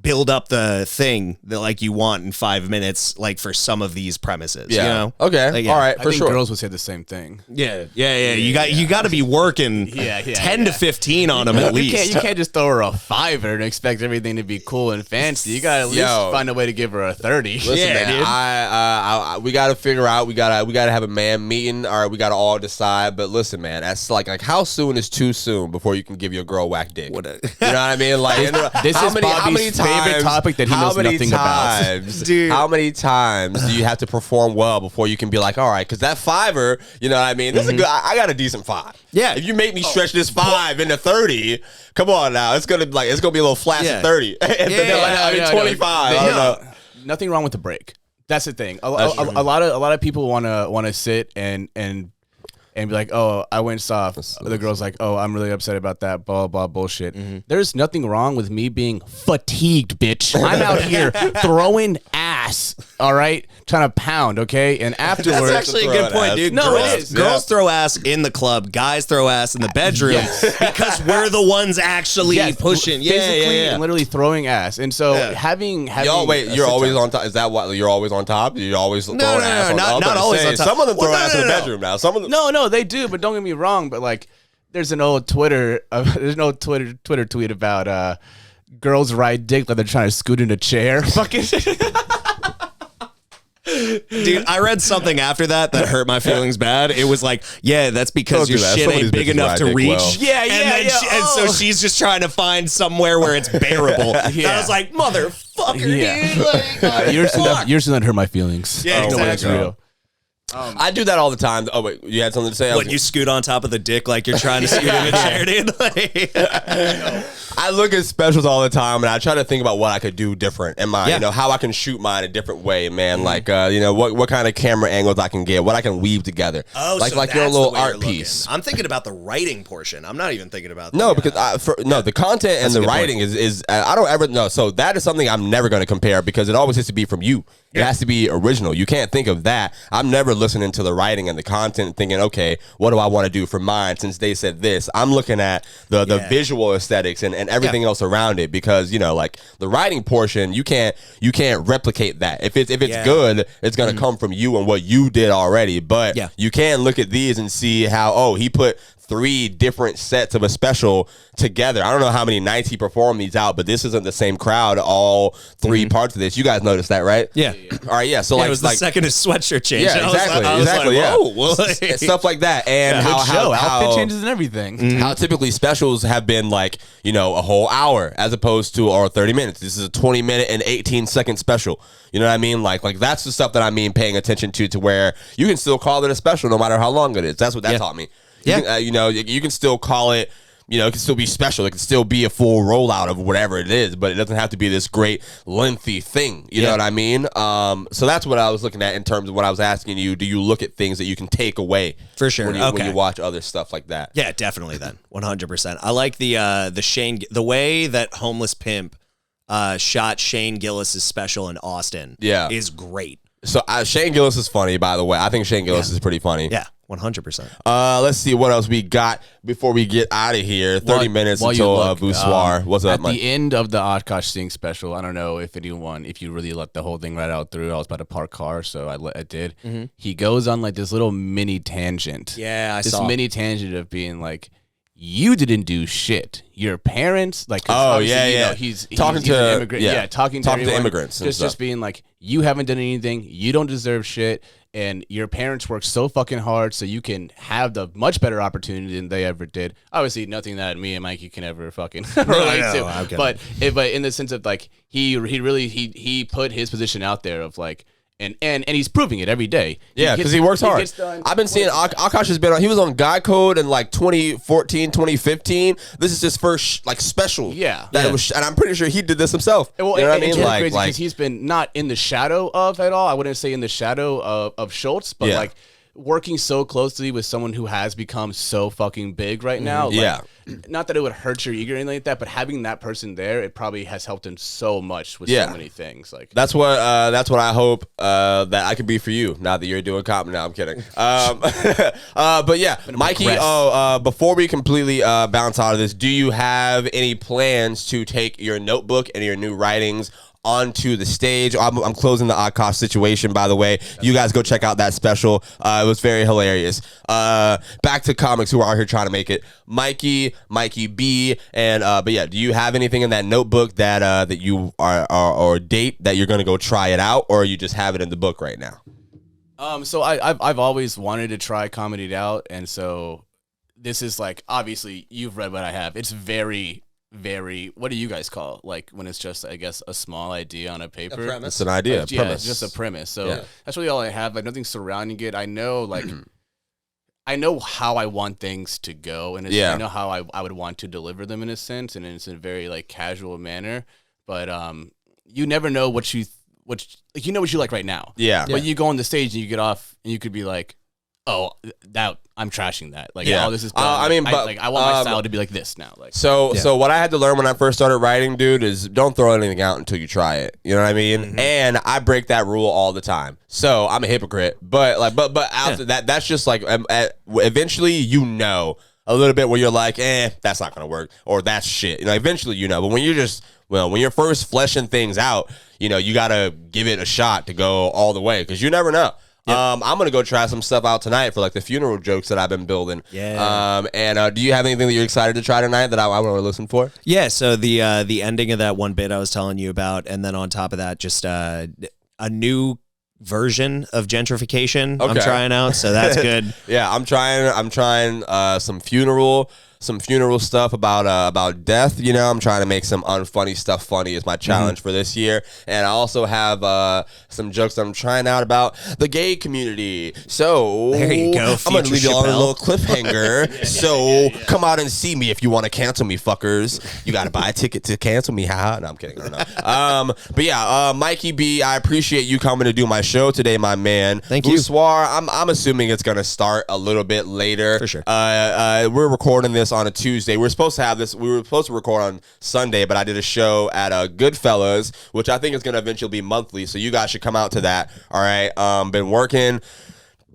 build up the thing that like you want in 5 minutes, like for some of these premises. Yeah. You know? Okay. Like, all right. I think girls would say the same thing. Yeah. You got to be working 10 to 15 on them at least. You can't just throw her a 5 and expect everything to be cool and fancy. You got to at least find a way to give her a 30. Listen, man, we got to figure out. We got to have a man meeting. All right, we got to all decide. But listen, man, that's like how soon is too soon before you can give your girl whack dick? You know what I mean? Like this is Bobby's favorite topic that he knows nothing about. Dude, how many times do you have to perform well before you can be like, all right, because that 5er, you know what I mean? This is a good. I got a decent 5. Yeah. If you make me stretch this 5 into 30, come on now, it's gonna be a little flaccid 30. I mean 25. I don't know. Nothing wrong with the break. That's the thing. A lot of people want to sit and be like, oh, I went soft. The girl's like, oh, I'm really upset about that, blah, blah, bullshit. There's nothing wrong with me being fatigued, bitch. I'm out here throwing ass, all right? Trying to pound, okay? And afterwards... That's actually a good point, dude. No, it is. Girls throw ass in the club. Guys throw ass in the bedroom because we're the ones actually pushing. Physically and literally throwing ass. And so having you're always on top. Is that what you're always on top? You're always throwing ass on top? Not always on top. Some of them throw ass in the bedroom now. Some of them... No, they do, but don't get me wrong. But like, there's an old Twitter tweet about girls ride dick like they're trying to scoot in a chair. Fucking. Dude, I read something after that hurt my feelings bad. It was like, that's because your shit ain't big enough to reach. Well. And so she's just trying to find somewhere where it's bearable. I was like, motherfucker, dude. Like, yours didn't hurt my feelings. Yeah, exactly. That's real. I do that all the time. Oh wait, you had something to say? What, you scoot on top of the dick like you're trying to scoot in a chair, dude? Like, I look at specials all the time, and I try to think about what I could do different in mine. You know, how I can shoot mine a different way, man. Like, you know, what kind of camera angles I can get, what I can weave together. Oh, like so your little art piece. I'm thinking about the writing portion. I'm not even thinking about because the content and the writing is I don't ever know. So that is something I'm never going to compare because it always has to be from you. It has to be original. You can't think of that. I'm never listening to the writing and the content thinking, okay, what do I want to do for mine since they said this? I'm looking at the visual aesthetics and everything else around it because, you know, like the writing portion, you can't replicate that. If it's good, it's going to come from you and what you did already. But you can look at these and see how, he put 3 different sets of a special together. I don't know how many nights he performed these out, but this isn't the same crowd, all 3 parts of this. You guys noticed that, right? Yeah. All right, yeah. So it was the second his sweatshirt changed. Yeah, exactly, yeah. Whoa. Stuff like that. And how outfit changes and everything. how typically specials have been like, you know, a whole hour as opposed to or 30 minutes. This is a 20-minute and 18-second special. You know what I mean? Like that's the stuff that I mean paying attention to where you can still call it a special no matter how long it is. That's what that taught me. You know, you can still call it, you know, it can still be special. It can still be a full rollout of whatever it is, but it doesn't have to be this great lengthy thing. You know what I mean? So that's what I was looking at in terms of what I was asking you. Do you look at things that you can take away for sure when you watch other stuff like that? Yeah, definitely. Then 100%. I like the way that Homeless Pimp shot Shane Gillis's special in Austin. Yeah, is great. So Shane Gillis is funny, by the way. I think Shane Gillis is pretty funny. Yeah. 100%. Let's see what else we got before we get out of here. 30 minutes until VooSwar. What's up, Mike? At the end of the Akaash Singh special, I don't know if you really let the whole thing right out through. I was about to park car, so I did. He goes on like this little mini tangent. Yeah, I saw. This mini tangent of being like, you didn't do shit. Your parents, like, you know, he's talking he's an to immigrant, talking to everyone, immigrants, and just being like, you haven't done anything, you don't deserve shit, and your parents worked so fucking hard so you can have the much better opportunity than they ever did. Obviously, nothing that me and Mikey can ever fucking relate to, but in the sense of like, he put his position out there of like. And he's proving it every day. Yeah, because he works hard. I've been seeing Akaash has been on. He was on Guy Code in like 2014, 2015. This is his first like special. Yeah, it was, and I'm pretty sure he did this himself. Well, you know what I mean? Like, because he's been not in the shadow of at all. I wouldn't say in the shadow of Schultz, but like working so closely with someone who has become so fucking big right now. Like, not that it would hurt your ego or anything like that, but having that person there, it probably has helped him so much with so many things. Like that's what I hope that I could be for you. Now that you're doing comedy, now I'm kidding. But yeah, Mikey. Before we completely bounce out of this, do you have any plans to take your notebook and your new writings onto the stage? I'm closing the Akaash situation, by the way. You guys go check out that special. It was very hilarious. Back to comics who are out here trying to make it. Mikey B, and but yeah, do you have anything in that notebook that you are or date that you're gonna go try it out, or you just have it in the book right now? So I've always wanted to try comedy out, and so this is like, obviously you've read what I have. It's very, what do you guys call it? Like when it's just, I guess, a small idea on a paper. It's an idea. Yeah, it's just a premise. So that's really all I have. Like nothing surrounding it. I know, like, I know how I want things to go, and I know how I would want to deliver them in a sense, and it's in a very like casual manner. But you never know what you know what you like right now. Yeah. But you go on the stage and you get off, and you could be like, oh, that I'm trashing that. Like, oh, this is. I mean, but I want my style to be like this now. Like, so what I had to learn when I first started writing, dude, is don't throw anything out until you try it. You know what I mean? And I break that rule all the time. So I'm a hypocrite. But after that, that's just like eventually, you know, a little bit where you're like, that's not gonna work, or that's shit. You know, eventually, you know. But when you're first fleshing things out, you know, you gotta give it a shot to go all the way, because you never know. Yep. I'm gonna go try some stuff out tonight for like the funeral jokes that I've been building. Yeah. And do you have anything that you're excited to try tonight that I want to listen for? Yeah. So the ending of that one bit I was telling you about, and then on top of that, just a new version of gentrification I'm trying out. So that's good. Yeah, I'm trying some funeral stuff about death. You know, I'm trying to make some unfunny stuff funny is my challenge for this year. And I also have some jokes that I'm trying out about the gay community. So there you go. I'm gonna leave you on a little cliffhanger. So come out and see me if you want to cancel me, fuckers. You got to buy a ticket to cancel me. No, I'm kidding. No. But yeah, Mikey B, I appreciate you coming to do my show today, my man. Thank you. VooSwar, I'm assuming it's gonna start a little bit later. For sure. We're recording this on a Tuesday. We were supposed to record on Sunday, but I did a show at Goodfellas, which I think is going to eventually be monthly, so you guys should come out to that. All right. Been working.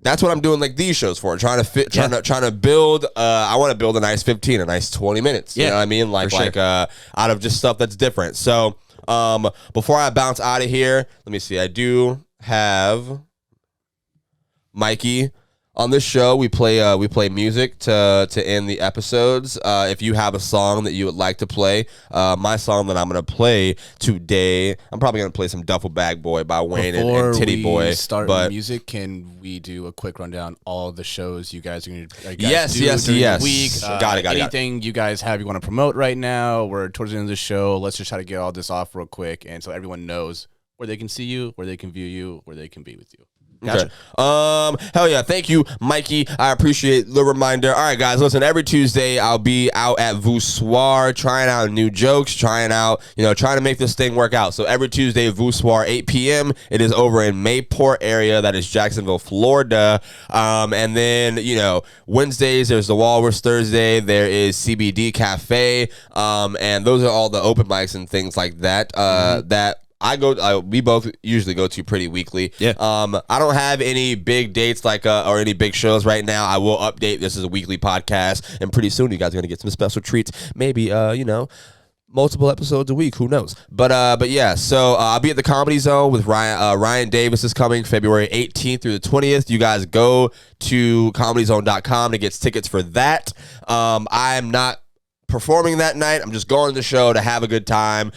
That's what I'm doing like these shows for. Trying to build I want to build a nice 15, a nice 20 minutes. You know what I mean? Like out of just stuff that's different. So before I bounce out of here, let me see. I do have Mikey On this show, we play music to end the episodes. If you have a song that you would like to play, my song that I'm gonna play today, I'm probably gonna play some Duffel Bag Boy by Wayne and Titty Boy. Start but music. Can we do a quick rundown all the shows you guys are gonna yes, do during yes. the week? Got it. Anything you guys have you want to promote right now? We're towards the end of the show. Let's just try to get all this off real quick, and so everyone knows where they can see you, where they can view you, where they can be with you. Gotcha. Okay. Hell yeah. Thank you, Mikey. I appreciate the reminder. All right, guys, listen, every Tuesday I'll be out at VooSwar trying out new jokes, trying to make this thing work out. So every Tuesday, VooSwar, 8 p.m. It is over in Mayport area. That is Jacksonville, Florida. And then, Wednesdays, there's the Walrus. Thursday, there is CBD Cafe. And those are all the open mics and things like that. That we both usually go to pretty weekly. Yeah. I don't have any big dates or any big shows right now. I will update. This is a weekly podcast, and pretty soon you guys are gonna get some special treats. Maybe multiple episodes a week. Who knows? But yeah. So I'll be at the Comedy Zone with Ryan. Ryan Davis is coming February 18th through the 20th. You guys go to comedyzone.com to get tickets for that. I'm not performing that night. I'm just going to the show to have a good time.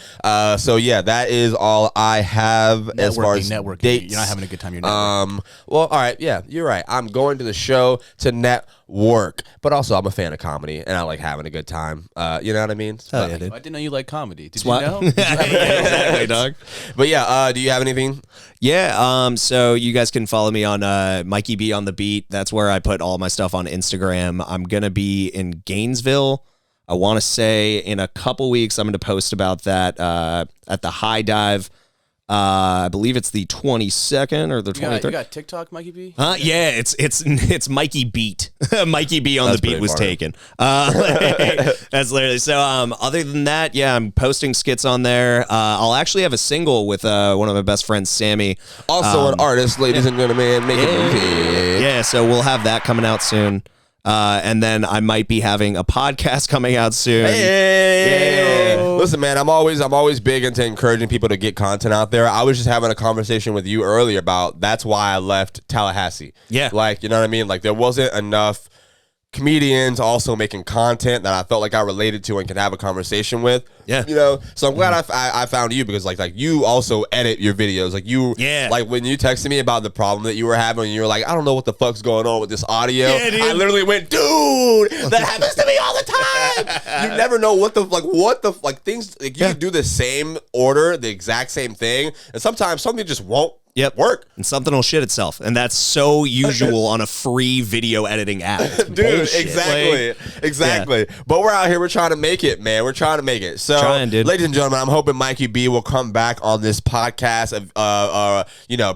So yeah, that is all I have as far as networking. Dates. You're not having a good time. You're networking. Well, all right. Yeah, you're right. I'm going to the show to network, but also I'm a fan of comedy and I like having a good time. You know what I mean? Oh, yeah, dude. I didn't know you like comedy. Did What? you know? Exactly, dog. But yeah, do you have anything? Yeah, so you guys can follow me on Mikey B on the Beat. That's where I put all my stuff on Instagram. I'm going to be in Gainesville. I want to say in a couple weeks, I'm going to post about that at the High Dive. I believe it's the 22nd or the 23rd. You got TikTok, Mikey B? Yeah, it's Mikey Beat. Mikey B on the Beat was taken. That's literally so. Other than that, yeah, I'm posting skits on there. I'll actually have a single with one of my best friends, Sammy. Also an artist, ladies and gentlemen, making music. Yeah, so we'll have that coming out soon. And then I might be having a podcast coming out soon. Hey, yeah. Listen, man, I'm always big into encouraging people to get content out there. I was just having a conversation with you earlier about that's why I left Tallahassee. Yeah, like, you know what I mean? Like, there wasn't enough comedians also making content that I felt like I related to and could have a conversation with. Yeah, so I'm glad I found you because like you also edit your videos. Like like when you texted me about the problem that you were having, and you were like, I don't know what the fuck's going on with this audio. Yeah, I literally went, dude, that happens to me all the time. You never know what the things like you do the same order, the exact same thing, and sometimes something just won't. Work. And something will shit itself. And that's so usual on a free video editing app. Dude, bullshit. Exactly. Yeah. But we're out here. We're trying to make it, man. We're trying to make it. So, ladies and gentlemen, I'm hoping Mikey B will come back on this podcast,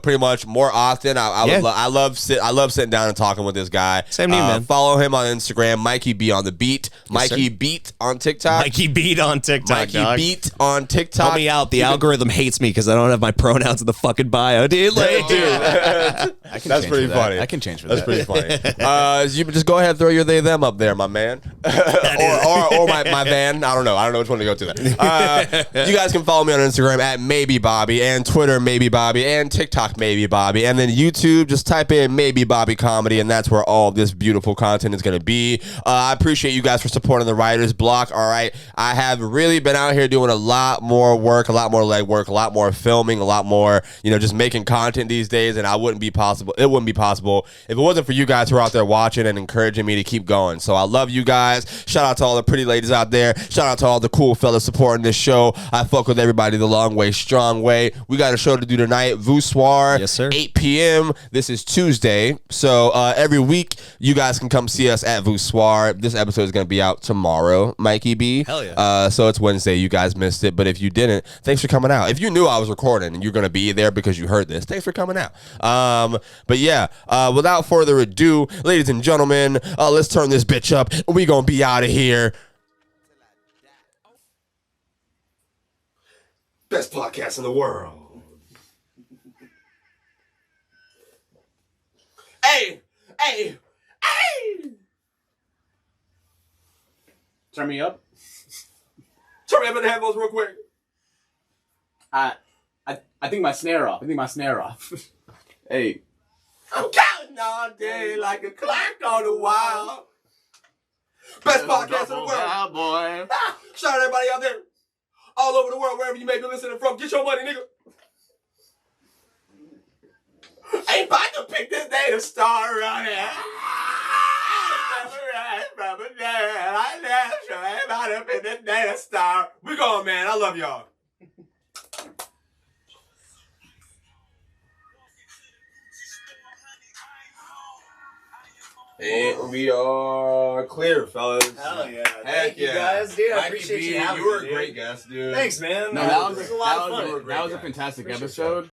pretty much more often. I love sitting down and talking with this guy. Same to you, man. Follow him on Instagram, Mikey B on the Beat. Mikey Beat on TikTok. Mikey Beat on TikTok, Mikey Beat on TikTok. Help me out. The algorithm hates me because I don't have my pronouns in the fucking bio, dude. That's pretty funny. I can change for that. That's pretty funny. You just go ahead and throw your they them up there, my man, or my van. I don't know which one to go to. There. You guys can follow me on Instagram at Maybe Bobby and Twitter Maybe Bobby and TikTok Maybe Bobby, and then YouTube. Just type in Maybe Bobby Comedy, and that's where all this beautiful content is going to be. I appreciate you guys for supporting the Writer's Block. All right, I have really been out here doing a lot more work, a lot more legwork, a lot more filming, a lot more, just making content these days, and it wouldn't be possible if it wasn't for you guys who are out there watching and encouraging me to keep going. So I love you guys. Shout out to all the pretty ladies out there. Shout out to all the cool fellas supporting this show. I fuck with everybody the long way, strong way. We got a show to do tonight. VooSwar, yes, sir. 8 p.m. This is Tuesday. So every week you guys can come see us at VooSwar. This episode is going to be out tomorrow, Mikey B. Hell yeah. So it's Wednesday. You guys missed it, but if you didn't, thanks for coming out. If you knew I was recording and you're going to be there because you heard this, thanks for coming out. But yeah, without further ado, ladies and gentlemen, let's turn this bitch up. We gonna be out of here. Best podcast in the world. Hey. Turn me up. Turn me up in the headphones real quick. I think my snare off. Hey. I'm counting all day like a clock on the wall. Best podcast in the world. Boy. Shout out to everybody out there. All over the world, wherever you may be listening from. Get your money, nigga. Ain't about to pick this day to start running. Ain't about to pick this day to start. We going, man. I love y'all. And we are clear, fellas. Hell yeah. Heck Thank you yeah. guys, dude. I Mikey appreciate B, you having you were me, a great dude. guest, dude. Thanks, man. No, that was a lot of fun. that was a fantastic episode.